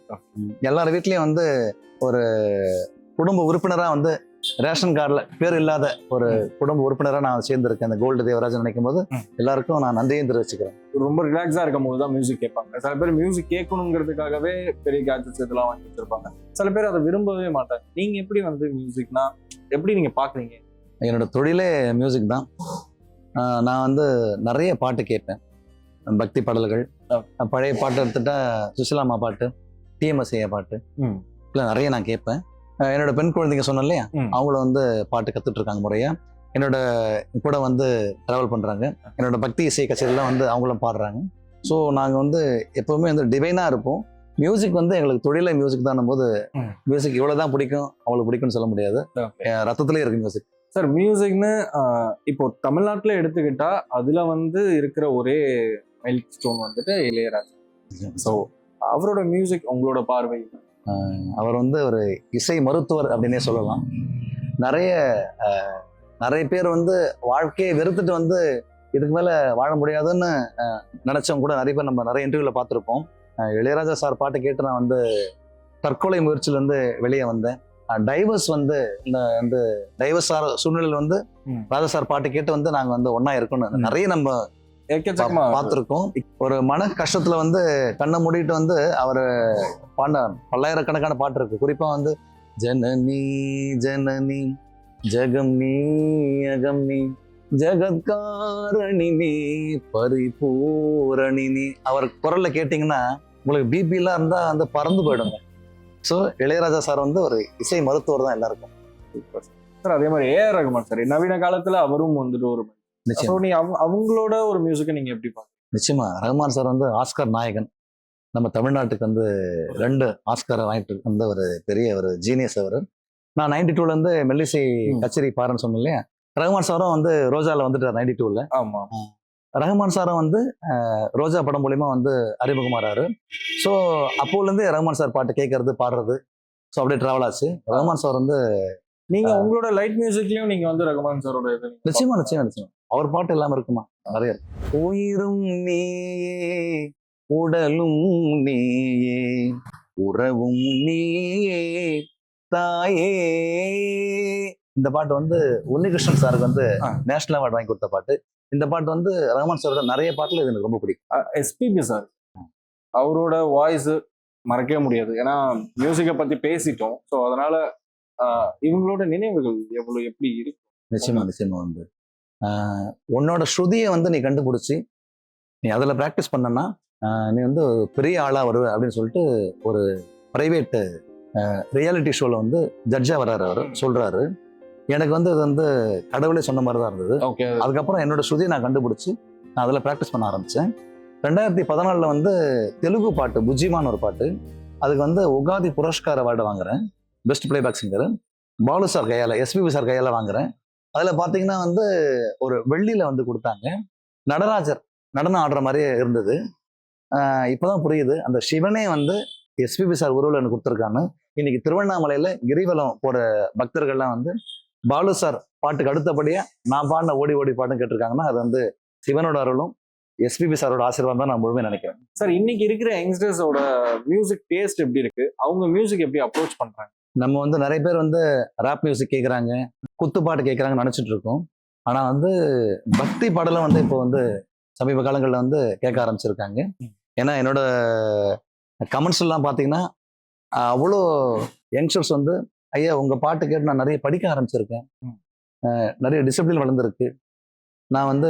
எல்லார் வீட்லயும் வந்து ஒரு குடும்ப உறுப்பினரா வந்து ரேஷன் கார்டில் பேர் இல்லாத ஒரு குடும்ப உறுப்பினராக நான் சேர்ந்திருக்கேன் இந்த கோல்டு தேவராஜன் நினைக்கும் போது எல்லாருக்கும் நான் நன்றியும் தெரிவிச்சுக்கிறேன். ரொம்ப ரிலாக்ஸா இருக்கும் போது தான் மியூசிக் கேட்பாங்க. சில பேர் மியூசிக் கேட்கணுங்கிறதுக்காகவே பெரிய கேட்ஜெட்ஸ் இதெல்லாம் வாங்கி வச்சிருப்பாங்க. சில பேர் அதை விரும்பவே மாட்டாங்க. நீங்க எப்படி வந்து மியூசிக்னா எப்படி நீங்க பாக்குறீங்க? என்னோட தொழிலே மியூசிக் தான். நான் வந்து நிறைய பாட்டு கேட்பேன், பக்தி பாடல்கள். பழைய பாட்டு எடுத்துட்டா சுசிலாமா பாட்டு, டிஎம்எஸ் ஐயா பாட்டு இல்லை நிறைய நான் கேட்பேன். என்னோட பெண் குழந்தைங்க சொன்னேன் இல்லையா, அவங்கள வந்து பாட்டு கத்துட்டு இருக்காங்க முறையா. என்னோட கூட வந்து டிராவல் பண்றாங்க. என்னோட பக்தி இசை கச்சேரிலாம் வந்து அவங்களும் பாடுறாங்க. ஸோ நாங்கள் வந்து எப்பவுமே வந்து டிவைனா இருப்போம். மியூசிக் வந்து எங்களுக்கு தொழில மியூசிக் தான் போது மியூசிக் இவ்வளவுதான் பிடிக்கும் அவ்வளவு பிடிக்கும்னு சொல்ல முடியாது, ரத்தத்திலே இருக்கு மியூசிக். சார் மியூசிக்னு இப்போ தமிழ்நாட்டில் எடுத்துக்கிட்டா அதுல வந்து இருக்கிற ஒரே மைல் ஸ்டோன் வந்துட்டு இளையராஜா. ஸோ அவரோட மியூசிக் உங்களோட பார்வை? அவர் வந்து ஒரு இசை மருத்துவர் அப்படின்னே சொல்லலாம். நிறைய பேர் வந்து வாழ்க்கையை வெறுத்துட்டு வந்து இதுக்கு மேல வாழ முடியாதுன்னு நினைச்சவங்க கூட நிறைய பேர் நம்ம நிறைய இன்டர்வியூல பார்த்துருப்போம். இளையராஜா சார் பாட்டை கேட்டு நான் வந்து தற்கொலை முயற்சியில இருந்து வெளியே வந்தேன். டைவர்ஸ் வந்து இந்த டைவர்ஸ் சார் சூழ்நிலையில் வந்து ராஜா சார் பாட்டு கேட்டு வந்து நாங்க வந்து ஒன்னா இருக்கணும் நிறைய நம்ம பார்த்துருக்கோம். ஒரு மன கஷ்டத்துல வந்து கண்ணை மூடிட்டு வந்து அவர் பாண்ட பல்லாயிரக்கணக்கான பாட்டு இருக்கு. குறிப்பா வந்து ஜனனி ஜனனி ஜகம் நீ அகம் நீ ஜகத்காரணி நீ பரிபூரணி நீ, அவர் குரல்ல கேட்டீங்கன்னா உங்களுக்கு பிபி எல்லாம் இருந்தா அந்த பறந்து போயிடுங்க. ஸோ இளையராஜா சார் வந்து ஒரு இசை மருத்துவர் தான் எல்லாருக்கும். சார் அதே மாதிரி ஏஆர் ரகுமான் சார் நவீன காலத்துல அவரும் வந்துட்டு ஒரு அவங்களோட ஒரு மியூசிக்கை நீங்க எப்படி பாருங்க? நிச்சயமா ரகுமான் சார் வந்து ஆஸ்கர் நாயகன். நம்ம தமிழ்நாட்டுக்கு வந்து 2 ஆஸ்கரை வாங்கிட்டு வந்த ஒரு பெரிய ஒரு ஜீனியஸ் அவர். நான் 92ல இருந்து மெல்லிசை கச்சேரி பாருன்னு சொன்னேன் இல்லையா, ரகுமான் சாரும் வந்து ரோஜால வந்துட்டார் 92ல. ஆமா, ரகுமான் சாரும் வந்து ரோஜா படம் மூலியமா வந்து அறிமுகமாறாரு. ஸோ அப்போலேருந்து ரகுமான் சார் பாட்டு கேட்கறது பாடுறது ஸோ அப்படியே டிராவல் ஆச்சு. ரகுமான் சார் வந்து நீங்க உங்களோட லைட் மியூசிக்லயும் நீங்க வந்து ரகுமான் சாரோட நிச்சயமா நிச்சயமா நிச்சயமா அவர் பாட்டு இல்லாம இருக்குமா? நிறைய இருக்கு. உயிரும் நீயே உடலும் நீயே உறவும் நீயே தாயே. இந்த பாட்டு வந்து உன்னிகிருஷ்ணன் சாருக்கு வந்து நேஷனல் அவார்டு வாங்கி கொடுத்த பாட்டு. இந்த பாட்டு வந்து ரகுமான் சாரோட நிறைய பாட்டுல இது எனக்கு ரொம்ப பிடிக்கும். எஸ்பிபி சார் அவரோட வாய்ஸ் மறக்கவே முடியாது. ஏன்னா மியூசிக்கை பத்தி பேசிட்டோம். ஸோ அதனால இவங்களோட நினைவுகள் எவ்வளவு எப்படி இருக்கு? நிச்சயமா நிச்சயமா வந்து உன்னோட ஸ்ருதியை வந்து நீ கண்டுபிடிச்சி நீ அதில் ப்ராக்டிஸ் பண்ணனா நீ வந்து பெரிய ஆளா வருவ அப்படின்னு சொல்லிட்டு ஒரு பிரைவேட் ரியாலிட்டி ஷோவில் வந்து ஜட்ஜாக வர்றாரு. அவர் சொல்கிறாரு, எனக்கு வந்து அது வந்து கடவுளே சொன்ன மாதிரி தான் இருந்தது. ஓகே. அதுக்கப்புறம் என்னோட ஸ்ருதியை நான் கண்டுபிடிச்சி நான் அதில் ப்ராக்டிஸ் பண்ண ஆரம்பித்தேன். 2014 வந்து தெலுங்கு பாட்டு புஜ்ஜிமான்னு ஒரு பாட்டு, அதுக்கு வந்து உகாதி புரஸ்கார அவார்டு வாங்குறேன், best playback singer. Balu sir கையால், எஸ்பிபி சார் கையால் வாங்குறேன். அதில் பார்த்தீங்கன்னா வந்து ஒரு வெள்ளியில் வந்து கொடுத்தாங்க. நடராஜர் நடனம் ஆடுற மாதிரியே இருந்தது. இப்போதான் புரியுது, அந்த சிவனே வந்து எஸ்பிபி சார் உருவில் எனக்கு கொடுத்துருக்கான்னு. இன்னைக்கு திருவண்ணாமலையில் கிரிவலம் போகிற பக்தர்கள்லாம் வந்து பாலு சார் பாட்டுக்கு அடுத்தபடியாக நான் பாடின ஓடி ஓடி பாட்டுன்னு கேட்டிருக்காங்கன்னா அது வந்து சிவனோட அருளும் எஸ்பிபி சாரோட ஆசீர்வாதம் தான் நான் முழுமையாக நினைக்கிறேன். சார், இன்னைக்கு இருக்கிற யங்ஸ்டர்ஸோட மியூசிக் டேஸ்ட் எப்படி இருக்கு? அவங்க மியூசிக் எப்படி அப்ரோச் பண்றாங்க? நம்ம வந்து நிறைய பேர் வந்து ராப் மியூசிக் கேட்குறாங்க, குத்துப்பாட்டு கேட்குறாங்கன்னு நினச்சிட்டு இருக்கோம். ஆனால் வந்து பக்தி பாடலும் வந்து இப்போ வந்து சமீப காலங்களில் வந்து கேட்க ஆரம்பிச்சிருக்காங்க. ஏன்னா என்னோட கமெண்ட்ஸ் எல்லாம் பார்த்தீங்கன்னா அவ்வளோ யங்ஸ்டர்ஸ் வந்து ஐயா உங்கள் பாட்டு கேட்டு நான் நிறைய படிக்க ஆரம்பிச்சிருக்கேன், நிறைய டிசிப்ளின் வளர்ந்துருக்கு, நான் வந்து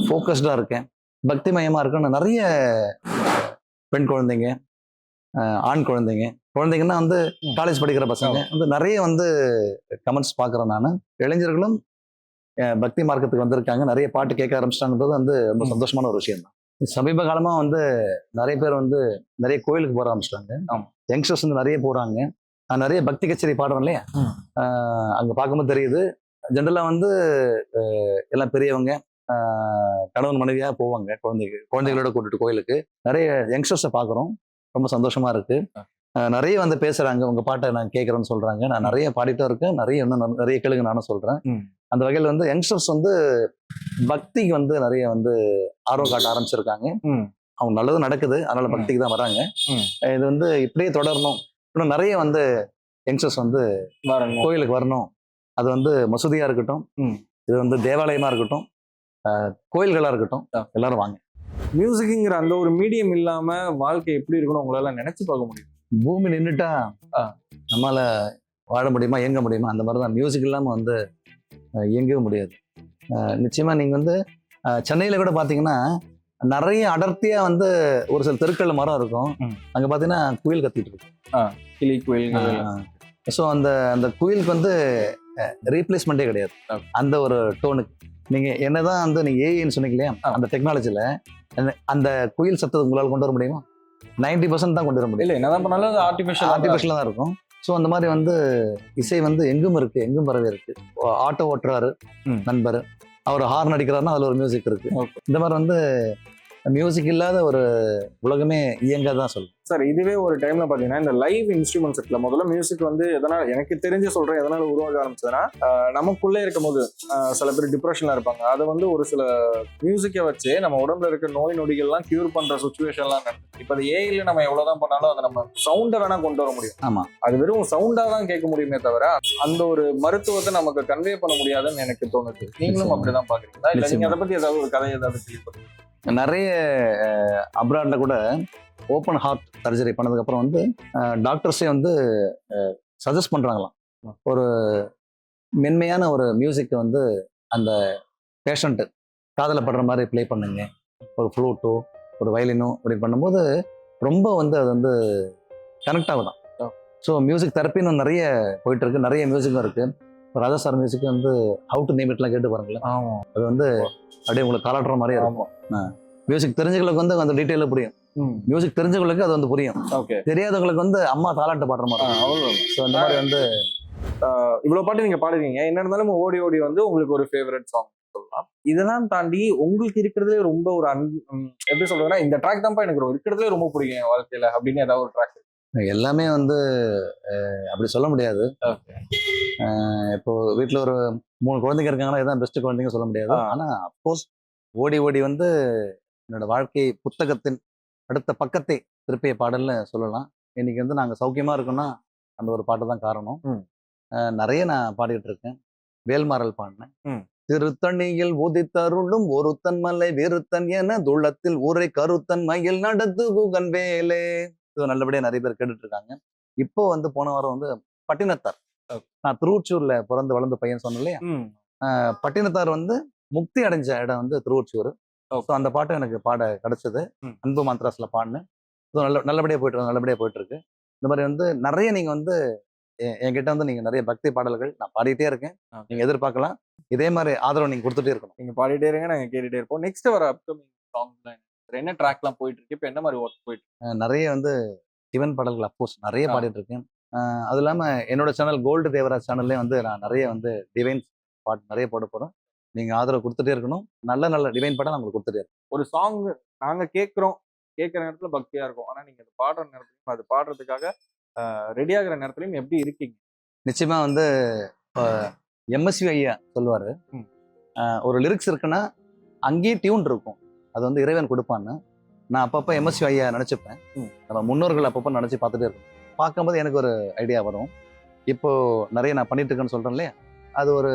ஃபோக்கஸ்டாக இருக்கேன், பக்தி மயமாக இருக்கேன்னு நிறைய பெண் குழந்தைங்க, ஆண் குழந்தைங்கன்னா வந்து காலேஜ் படிக்கிற பசங்க வந்து நிறைய வந்து கமெண்ட்ஸ் பார்க்குறேன். நான் இளைஞர்களும் பக்தி மார்க்கத்துக்கு வந்திருக்காங்க, நிறைய பாட்டு கேட்க ஆரம்பிச்சிட்டாங்கன்றது வந்து ரொம்ப சந்தோஷமான ஒரு விஷயம் தான். சமீப காலமாக வந்து நிறைய பேர் வந்து நிறைய கோயிலுக்கு போக ஆரம்பிச்சிட்டாங்க. யங்ஸ்டர்ஸ் வந்து நிறைய போகிறாங்க. நான் நிறைய பக்தி கச்சேரி பாடுறேன் இல்லையா, அங்கே பார்க்கும்போது தெரியுது. ஜென்ரலாக வந்து எல்லாம் பெரியவங்க கணவன் மனைவியாக போவாங்க, குழந்தைகளோட கூட்டிட்டு கோயிலுக்கு. நிறைய யங்ஸ்டர்ஸை பார்க்குறோம், ரொம்ப சந்தோஷமா இருக்கு. நிறைய வந்து பேசுறாங்க, உங்க பாட்டை நான் கேட்கறேன்னு சொல்றாங்க. நான் நிறைய பாடிட்டும் இருக்கேன், இன்னும் நிறைய கேளுங்க நானும் சொல்றேன். அந்த வகையில் வந்து யங்ஸ்டர்ஸ் வந்து பக்திக்கு வந்து நிறைய வந்து ஆர்வம் காட்ட ஆரம்பிச்சிருக்காங்க. அவங்க நல்லது நடக்குது, அதனால பக்திக்கு தான் வராங்க. இது வந்து இப்படியே தொடரணும். இன்னும் நிறைய வந்து யங்ஸ்டர்ஸ் வந்து கோயிலுக்கு வரணும். அது வந்து மசூதியா இருக்கட்டும், இது வந்து தேவாலயமா இருக்கட்டும், கோயில்களா இருக்கட்டும், எல்லாரும் வாங்க. மியூசிக்குங்கிற அந்த ஒரு மீடியம் இல்லாம வாழ்க்கை எப்படி இருக்கணும் உங்களால நினைச்சு பார்க்க முடியும்? பூமி நின்றுட்டா நம்மளால வாழ முடியுமா, இயங்க முடியுமா? அந்த மாதிரி தான் மியூசிக் இல்லாமல் வந்து இயங்கவே முடியாது. நிச்சயமா நீங்க வந்து சென்னையில கூட பாத்தீங்கன்னா நிறைய அடர்த்தியா வந்து ஒரு சில தெருக்கள் மரம் இருக்கும், அங்க பாத்தீங்கன்னா குயில் கத்திட்டு இருக்கும், கிளி குயில். ஸோ அந்த அந்த குயிலுக்கு வந்து ரீப்ளேஸ்மெண்ட்டே கிடையாது. அந்த ஒரு டோனுக்கு நீங்க என்னதான் வந்து நீங்க ஏஐன்னு சொன்னீங்க இல்லையா, அந்த டெக்னாலஜில அந்த குயில் சத்தத்தை உங்களால் கொண்டு வர முடியுமா? 90% தான் கொண்டு வர முடியும். இல்லை, என்னதான் பண்ணாலும் அது ஆர்டிஃபிஷியலாக தான் இருக்கும். ஸோ அந்த மாதிரி வந்து இசை வந்து எங்கும் இருக்கு, எங்கும் பரவே இருக்கு. ஆட்டோ ஓட்டுறாரு நண்பர், அவர் ஹார்ன் அடிக்கிறாருன்னா அதுல ஒரு மியூசிக் இருக்கு. இந்த மாதிரி வந்து மியூசிக் இல்லாத ஒரு உலகமே இயங்காதான் சொல்லுங்க சார். இதுவே ஒரு டைம்ல பாத்தீங்கன்னா இந்த லைவ் இன்ஸ்ட்ருமெண்ட் செட்ல முதல்ல மியூசிக் வந்து எதனால எனக்கு தெரிஞ்சு சொல்றேன், எதனால உருவாக ஆரம்பிச்சதுன்னா, நமக்குள்ளே இருக்கும் போது சில பேர் டிப்ரெஷன்ல இருப்பாங்க, அதை வந்து ஒரு சில மியூசிக்கை வச்சு நம்ம உடம்புல இருக்க நோய் நொடிகள்லாம் கியூர் பண்ற சுச்சுவேஷன்லாம் நடக்குது. இப்போ அது ஏஐல நம்ம எவ்வளவுதான் பண்ணாலும் அதை நம்ம சவுண்டை வேணா கொண்டு வர முடியும். ஆமா, அது வெறும் சவுண்டா தான் கேட்க முடியுமே தவிர அந்த ஒரு மருத்துவத்தை நமக்கு கன்வே பண்ண முடியாதுன்னு எனக்கு தோணுது. நீங்களும் அப்படிதான் பாக்குறீங்களா? இல்ல நீங்க அதை பத்தி ஏதாவது ஒரு கதை ஏதாவது கேள்விப்படுறீங்க? நிறைய அப்ராட்ல கூட ஓப்பன் ஹார்ட் சர்ஜரி பண்ணதுக்கப்புறம் வந்து டாக்டர்ஸே வந்து சஜஸ்ட் பண்ணுறாங்களாம், ஒரு மென்மையான ஒரு மியூசிக்கை வந்து அந்த பேஷண்ட்டு காதில் படுற மாதிரி ப்ளே பண்ணுங்க, ஒரு ஃப்ளூட்டோ ஒரு வயலினோ அப்படி பண்ணும்போது ரொம்ப வந்து அது வந்து கனெக்ட் ஆகுதான். ஸோ மியூசிக் தெரப்பின்னு நிறைய போயிட்டு இருக்கு, நிறைய மியூசிக்கும் இருக்கு. ராஜா சார் மியூசிக் வந்து ஹவு டு நேம் இட்லாம் கேட்டு பாருங்களேன், அது வந்து அப்படியே உங்களுக்கு காலாட்டுற மாதிரியே இருக்கும். மியூசிக் தெரிஞ்சவங்களுக்கு வந்து அந்த டீட்டெயில புரியும், மியூசிக் தெரிஞ்சவங்களுக்கு அது வந்து புரியும், தெரியாதவங்களுக்கு வந்து அம்மா தாலாட்டு பாடுற மாதிரி. ஸோ அந்த மாதிரி வந்து இவ்வளவு பாட்டு நீங்க பாடுவீங்க, என்ன இருந்தாலும் ஓடி ஓடி வந்து உங்களுக்கு ஒரு ஃபேவரட் சாங் சொல்லலாம். இதெல்லாம் தாண்டி உங்களுக்கு இருக்கிறதுலே ரொம்ப ஒரு எப்படி சொல்றதுன்னா, இந்த ட்ராக் தான்ப்பா எனக்கு இருக்கிறதுலே ரொம்ப பிடிக்கும் என் வாழ்க்கையில அப்படின்னு ஏதாவது ஒரு ட்ராக்? எல்லாமே வந்து அப்படி சொல்ல முடியாது. இப்போ வீட்டில் ஒரு 3 குழந்தைங்க இருக்காங்கன்னா இதுதான் பெஸ்ட் குழந்தைங்க சொல்ல முடியாது. ஆனால் அப்கோர்ஸ் ஓடி ஓடி வந்து என்னோட வாழ்க்கை புத்தகத்தின் அடுத்த பக்கத்தை திருப்பிய பாடல்னு சொல்லலாம். இன்னைக்கு வந்து நாங்கள் சௌக்கியமா இருக்கோம்னா அந்த ஒரு பாட்டு தான் காரணம். நிறைய நான் பாடிக்கிட்டு இருக்கேன். வேல்மாறல் பாடினேன். திருத்தணியில் உதித்தருளும் ஒருத்தன் மலை வெறுத்தன் என துள்ளத்தில் ஊரை கருத்தன் மயில் நடத்து குகன் வேலே. இது நல்லபடியா நிறைய பேர் கேட்டுட்டு இருக்காங்க. இப்போ வந்து போன வாரம் வந்து பட்டினத்தார், நான் திருவொற்றியூர்ல பிறந்து வளர்ந்த பையன் சொன்னேன் இல்லையா, பட்டினத்தார் வந்து முக்தி அடைஞ்ச இடம் வந்து திருவொற்றியூர். ஸோ அந்த பாட்டு எனக்கு பாட கிடைச்சது. அன்பு மாத்ராஸ்ல பாடினேன். நல்லபடியா போயிட்டு இருக்கு. இந்த மாதிரி வந்து நிறைய நீங்கள் வந்து என்கிட்ட வந்து நீங்கள் நிறைய பக்தி பாடல்கள் நான் பாடிட்டே இருக்கேன். நீங்கள் எதிர்பார்க்கலாம். இதே மாதிரி ஆதரவு நீங்கள் கொடுத்துட்டே இருக்கணும். நீங்க பாடிட்டே இருங்க, நாங்க கேட்டுட்டே இருப்போம். நெக்ஸ்ட் வர அப்கமிங் சாங்ஸ்லாம் என்ன ட்ராக்லாம் போயிட்டு இருக்கு, இப்போ என்ன மாதிரி ஒர்க் போயிட்டு இருக்கு? நிறைய வந்து சிவன் பாடல்கள் அப்கோர்ஸ் நிறைய பாடிட்டு இருக்கேன். அது இல்லாமல் என்னோட சேனல் கோல்டு தேவராஜ் சேனல்லே வந்து நான் நிறைய வந்து டிவைன் பாட்டு நிறைய போட போகிறேன். நீங்கள் ஆதரவு கொடுத்துட்டே இருக்கணும். நல்ல நல்ல டிவைன் பாடம் நான் உங்களுக்கு கொடுத்துட்டே இருக்கேன். ஒரு சாங் நாங்க கேட்குற நேரத்துல பக்தியா இருக்கும், ஆனா நீங்க அது பாடுற நேரத்துலையும் அது பாடுறதுக்காக ரெடி ஆகிற நேரத்துலையும் எப்படி இருக்கீங்க? நிச்சயமா வந்து எம்எஸ்வி ஐயா சொல்லுவார், ஒரு லிரிக்ஸ் இருக்குன்னா அங்கேயும் டியூன் இருக்கும், அது வந்து இறைவன் கொடுப்பான்னு. நான் அப்பப்போ எம்எஸ்வி ஐயா நினச்சிப்பேன். நம்ம முன்னோர்கள் அப்பப்போ நினச்சி பார்த்துட்டே இருக்கேன். பார்க்கும்போது எனக்கு ஒரு ஐடியா வரும். இப்போ நிறைய நான் பண்ணிட்டு இருக்கேன்னு சொல்கிறேன் இல்லையா, அது ஒரு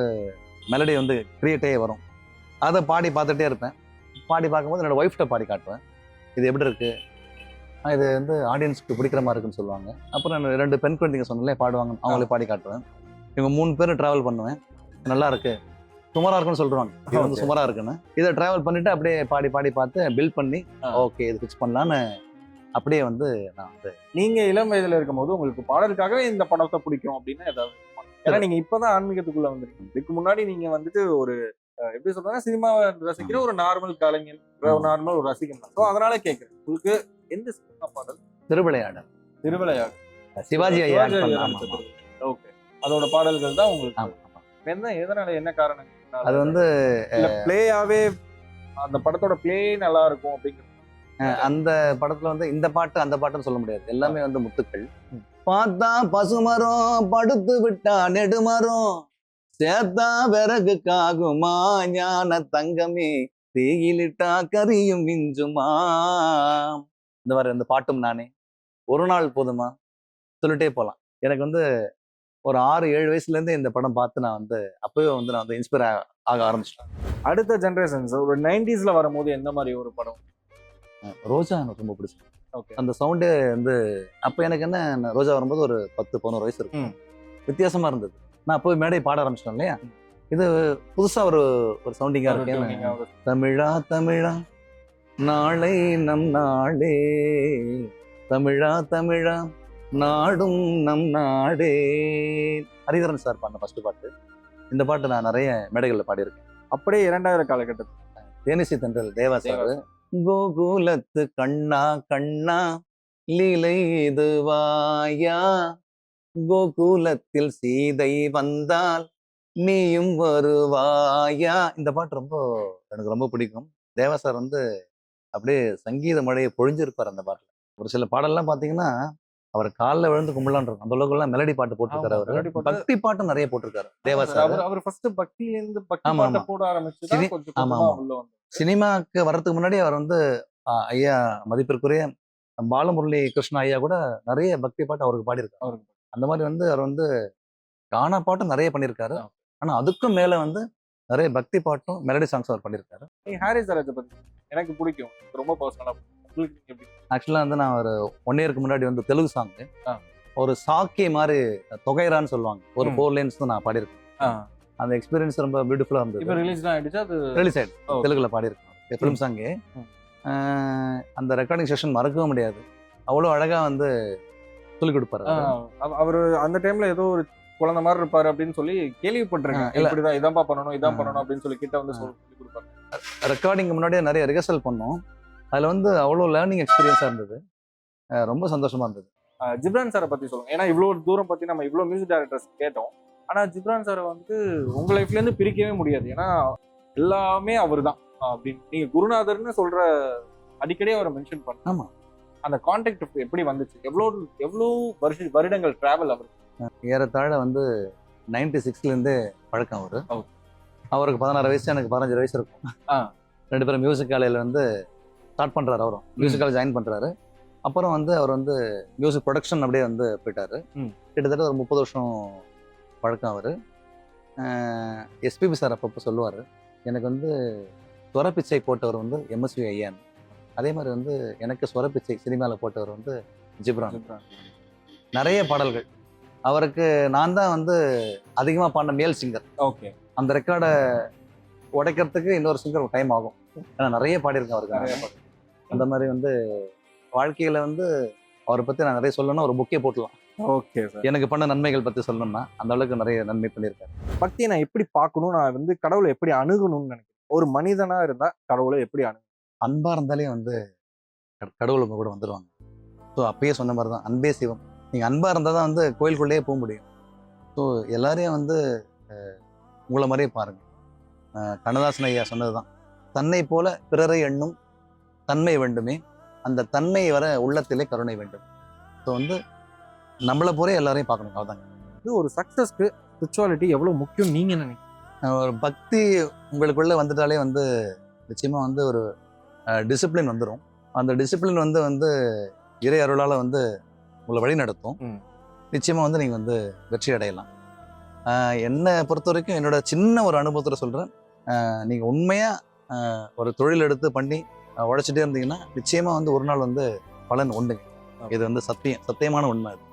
மெலடி வந்து கிரியேட்டே வரும். அதை பாடி பார்த்துட்டே இருப்பேன். பாடி பார்க்கும்போது என்னோட ஒய்ஃப்கிட்ட பாடி காட்டுவேன், இது எப்படி இருக்கு, இது வந்து ஆடியன்ஸ்க்கு பிடிக்கிற மாதிரி இருக்குன்னு சொல்லுவாங்க. அப்புறம் 2 பெண் குழந்தைங்க சொன்னாலே பாடுவாங்க, அவங்களே பாடி காட்டுவேன். இவங்க 3 பேர் ட்ராவல் பண்ணுவேன், நல்லா இருக்கு சுமாரா இருக்குன்னு சொல்றாங்க, இது வந்து சுமாரா இருக்குன்னு. இதை டிராவல் பண்ணிட்டு அப்படியே பாடி பாடி பார்த்து பில்ட் பண்ணி ஓகே இது ஃபிக்ஸ் பண்ணலான்னு அப்படியே வந்து நான் வந்து. நீங்க இளம் வயதுல இருக்கும் போது உங்களுக்கு பாடலுக்காகவே இந்த படத்தை பிடிக்கும் அப்படின்னு ஏதாவது? ஏன்னா நீங்க இப்பதான் ஆன்மீகத்துக்குள்ள வந்திருக்கீங்க. இதுக்கு முன்னாடி நீங்க வந்துட்டு ஒரு எப்படி சொல்றாங்க, சினிமாவை ரசிக்கிற ஒரு நார்மல் கலைஞன், நார்மல் ஒரு ரசிகன். ஸோ அதனால கேட்குறேன், உங்களுக்கு எந்த சினிமா பாடல்? திருவிளையாடல். திருவிளையாடல் சிவாஜி ஐயா. ஓகே, அதோட பாடல்கள் தான் உங்களுக்கு என்ன, எதனால, என்ன காரணம்? அது வந்து பிளேயாவே அந்த படத்தோட பிளே நல்லா இருக்கும் அப்படிங்கிறது. அந்த படத்துல வந்து இந்த பாட்டு அந்த பாட்டுன்னு சொல்ல முடியாது, எல்லாமே வந்து முத்துக்கள். பார்த்தா பசுமரம் படுத்து விட்டா நெடுமரம், சேத்தா விறகு காகுமா ஞான தங்கமே, தேயிலிட்டா கரியும் மிஞ்சுமா. இந்த மாதிரி அந்த பாட்டும் நானே, ஒரு நாள் போதுமா, சொல்லிட்டே போகலாம். எனக்கு வந்து ஒரு 6-7 வயசுலேருந்து இந்த படம் பார்த்து நான் வந்து அப்பவே வந்து நான் வந்து இன்ஸ்பயர் ஆக ஆரம்பிச்சிட்டேன். அடுத்த ஜென்ரேஷன்ஸ் ஒரு 90s வரும்போது எந்த மாதிரி ஒரு படம்? ரோஜா எனக்கு ரொம்ப பிடிச்சது. ஓகே, அந்த சவுண்டே வந்து அப்போ எனக்கு என்ன, ரோஜா வரும்போது ஒரு 10-11 வயசு இருக்கும், வித்தியாசமா இருந்தது. நான் அப்போ மேடை பாட ஆரம்பிச்சிட்டேன் இல்லையா, இது புதுசா ஒரு சவுண்டிங்கா இருக்கு. தமிழா தமிழா நாளை நம் நாடே, தமிழா தமிழா நாடும் நம் நாடே. ஹரிஹரன் சார் பாடின ஃபர்ஸ்ட் பாட்டு. இந்த பாட்டு நான் நிறைய மேடைகளில் பாடியிருக்கேன். அப்படியே 2000 காலகட்டத்தில் தேனிசை தென்றல் தேவா சார், கோகுலத்து கண்ணா கண்ணா லீலை இதுவாயா, கோகுலத்தில் சீதை வந்தால் நீயும் வருவாயா. இந்த பாட்டு எனக்கு ரொம்ப பிடிக்கும். தேவா சார் வந்து அப்படியே சங்கீத மழையை பொழிஞ்சிருப்பார் அந்த பாட்டுல. ஒரு சில பாடல்லாம் பாத்தீங்கன்னா அவர் காலில் விழுந்து கும்பலான் இருக்கும், அந்த அளவுக்கு எல்லாம் மெலடி பாட்டு போட்டிருக்காரு. அவர் பக்தி பாட்டும் நிறைய போட்டிருக்காரு தேவா சார். அவர் ஃபர்ஸ்ட் பக்தியிலிருந்து பக்தி பாட்டு போட ஆரம்பிச்சு கொஞ்சம் சினிமாக்கு வர்றதுக்கு முன்னாடி அவர் வந்து ஐயா மதிப்பிற்குரிய பாலமுரளி கிருஷ்ணா ஐயா கூட நிறைய பக்தி பாட்டு அவருக்கு பாடியிருக்காரு. அந்த மாதிரி வந்து அவர் வந்து கானா பாட்டும் நிறைய பண்ணியிருக்காரு. ஆனா அதுக்கும் மேல வந்து நிறைய பக்தி பாட்டும் மெலடி சாங்ஸ் அவர் பண்ணியிருக்காரு. ஹாரிஸ் ஜெயராஜை பத்தி எனக்கு பிடிக்கும், ரொம்ப பர்சனலா. ஆக்சுவலா வந்து நான் ஒரு 1 இயருக்கு முன்னாடி வந்து தெலுங்கு சாங் ஒரு சாக்கி மாதிரி தொகைரான்னு சொல்லுவாங்க, ஒரு 4 லைன்ஸ் தான் நான் பாடியிருக்கேன். அந்த எக்ஸ்பீரியன்ஸ் ரொம்ப பியூட்டிஃபுல்லா இருந்தது. ரிலீஸ் ஆயிடுச்சு தெலுங்குல பாடியிருக்கேன் ஃபிலிம் சாங்கு. அந்த ரெக்கார்டிங் செஷன் மறக்கவே முடியாது, அவ்வளோ அழகா வந்து சொல்லிக் கொடுப்பாரு. அவரு அந்த டைம்ல ஏதோ ஒரு குழந்தை மாதிரி இருப்பாரு அப்படின்னு சொல்லி கேள்விப்பட்டிருக்கேன். இப்படிதான் இதான் பண்ணணும் இதான் பண்ணணும் அப்படின்னு சொல்லி கிட்ட வந்து சொல்லி கொடுப்பாரு. ரெக்கார்டிங் முன்னாடியே நிறைய ரிஹர்சல் பண்ணோம், அதுல வந்து அவ்வளோ லேர்னிங் எக்ஸ்பீரியன்ஸா இருந்தது, ரொம்ப சந்தோஷமா இருந்தது. ஜிப்ரான் சாரை பத்தி சொல்லுங்க. ஏன்னா இவ்வளவு தூரம் பத்தி நம்ம இவ்வளவு மியூசிக் டைரக்டர்ஸ் கேட்டோம், ஆனா ஜிப்ரான் சாரை வந்து உங்க லைஃப்ல இருந்து பிரிக்கவே முடியாது, ஏன்னா எல்லாமே அவர் தான் அப்படின்னு நீங்க குருநாதர்னு சொல்ற அடிக்கடி அவரை மென்ஷன் பண்ண. ஆமா, அந்த கான்டாக்ட் எப்படி வந்துச்சு? எவ்வளவு வருடங்கள் டிராவல் அவருக்கு? ஏறத்தாழ வந்து 96ல இருந்தே பழக்கம் அவரு. அவருக்கு 16 வயசு, எனக்கு 15 வயசு இருக்கும். 2 பேரும் மியூசிக் காலேஜில் வந்து ஸ்டார்ட் பண்றாரு. அவரும் மியூசிக் காலேஜ் ஜாயின் பண்றாரு. அப்புறம் வந்து அவர் வந்து மியூசிக் ப்ரொடக்ஷன் அப்படியே வந்து போயிட்டாரு. கிட்டத்தட்ட ஒரு 30 வருஷம் பழக்கம் அவர். எஸ்பிபி சார் அப்பப்போ சொல்லுவார், எனக்கு வந்து ஸ்வரப்பிச்சை போட்டவர் வந்து எம்எஸ்வி ஐயான், அதே மாதிரி வந்து எனக்கு ஸ்வரப்பிச்சை சினிமாவில் போட்டவர் வந்து ஜிப்ரான். நிறைய பாடல்கள் அவருக்கு நான் தான் வந்து அதிகமாக பாடின மேல் சிங்கர். ஓகே, அந்த ரெக்கார்டை உடைக்கிறதுக்கு இன்னொரு சிங்கர் டைம் ஆகும், ஏன்னா நிறைய பாடியிருக்கேன் அவருக்கு. அந்த மாதிரி வந்து வாழ்க்கையில் வந்து அவரை பத்தி நான் நிறைய சொல்லணும்னா ஒரு புக்கே போட்டலாம். Okay sir. எனக்கு பண்ண நன்மைகள் பத்தி சொல்லணும்னா அந்த அளவுக்கு நிறைய நன்மை பண்ணியிருக்காரு. பக்தியை நான் எப்படி பார்க்கணும், நான் வந்து கடவுளை எப்படி அணுகணும்னு நினைக்கிறேன். ஒரு மனிதனா இருந்தா கடவுளை எப்படி அணுகணும்? அன்பா இருந்தாலே வந்து கடவுள் உங்க கூட வந்துடுவாங்க. ஸோ அப்பயே சொன்ன மாதிரி தான், அன்பே சிவம். நீங்க அன்பா இருந்தால் தான் வந்து கோயிலுக்குள்ளேயே போக முடியும். ஸோ எல்லாரையும் வந்து உங்களை மாதிரியே பாருங்க. கண்ணதாசன் ஐயா சொன்னதுதான், தன்னை போல பிறரை எண்ணும் தன்மை வேண்டுமே, அந்த தன்மை வர உள்ளத்திலே கருணை வேண்டும். ஸோ வந்து நம்மளை போல எல்லாரையும் பார்க்கணும். அவ்வளோதாங்க. இது ஒரு சக்சஸ்க்கு ஸ்பிரிச்சுவாலிட்டி எவ்வளவு முக்கியம் நீங்க நினைக்கிறீங்க? ஒரு பக்தி உங்களுக்குள்ள வந்துட்டாலே வந்து நிச்சயமா வந்து ஒரு டிசிப்ளின் வந்துடும். அந்த டிசிப்ளின் வந்து வந்து இறை அருளால் வந்து உங்களை வழி நடத்தும். நிச்சயமா வந்து நீங்கள் வந்து வெற்றி அடையலாம். என்னை பொறுத்த வரைக்கும் என்னோட சின்ன ஒரு அனுபவத்தில் சொல்கிறேன், நீங்கள் உண்மையாக ஒரு தொழில் எடுத்து பண்ணி உழைச்சிட்டே இருந்தீங்கன்னா நிச்சயமாக வந்து ஒரு நாள் வந்து பலன் உண்டுங்க. இது வந்து சத்தியமான உண்மை. அது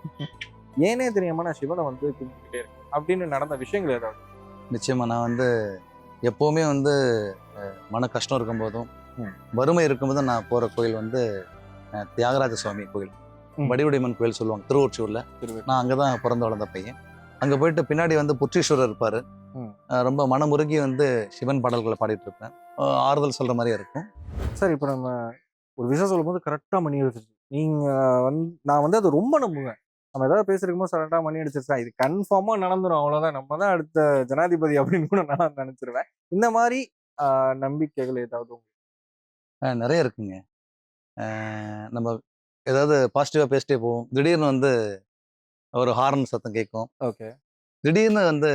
ஏனே தெரியாம நான் சிவனை வந்து கும்பிட்டுட்டே இருக்கேன் அப்படின்னு நடந்த விஷயங்கள் ஏதாவது? நிச்சயமாக நான் வந்து எப்போவுமே வந்து மன கஷ்டம் இருக்கும்போதும் வறுமை இருக்கும்போதும் நான் போகிற கோயில் வந்து தியாகராஜ சுவாமி கோயில், வடிவுடையம்மன் கோயில் சொல்லுவாங்க, திருவொற்றியூர்ல. நான் அங்கே தான் பிறந்து வளர்ந்த பையன். அங்கே போயிட்டு பின்னாடி வந்து புற்றீஸ்வரர் இருப்பார். ரொம்ப மனமுருகி வந்து சிவன் பாடல்களை பாடிட்டு இருப்பேன். ஆறுதல் சொல்கிற மாதிரியே இருக்கும். சார், இப்போ நம்ம ஒரு விஷயம் சொல்லும் போது கரெக்டாக மணி அடிச்சிருச்சு. நீங்கள் வந்து நான் வந்து அது ரொம்ப நம்புவேன். நம்ம ஏதாவது பேசிருக்கும்போது கரெக்டாக மணி அடிச்சிருச்சா, இது கன்ஃபார்மாக நடந்துடும், அவ்வளோதான், நம்ம தான் அடுத்த ஜனாதிபதி அப்படின்னு கூட நான் நினச்சிருவேன். இந்த மாதிரி நம்பிக்கைகள் ஏதாவது நிறைய இருக்குங்க. நம்ம ஏதாவது பாசிட்டிவாக பேசிட்டே போவோம், திடீர்னு வந்து ஒரு ஹார்ன் சத்தம் கேட்கும். ஓகே. திடீர்னு வந்து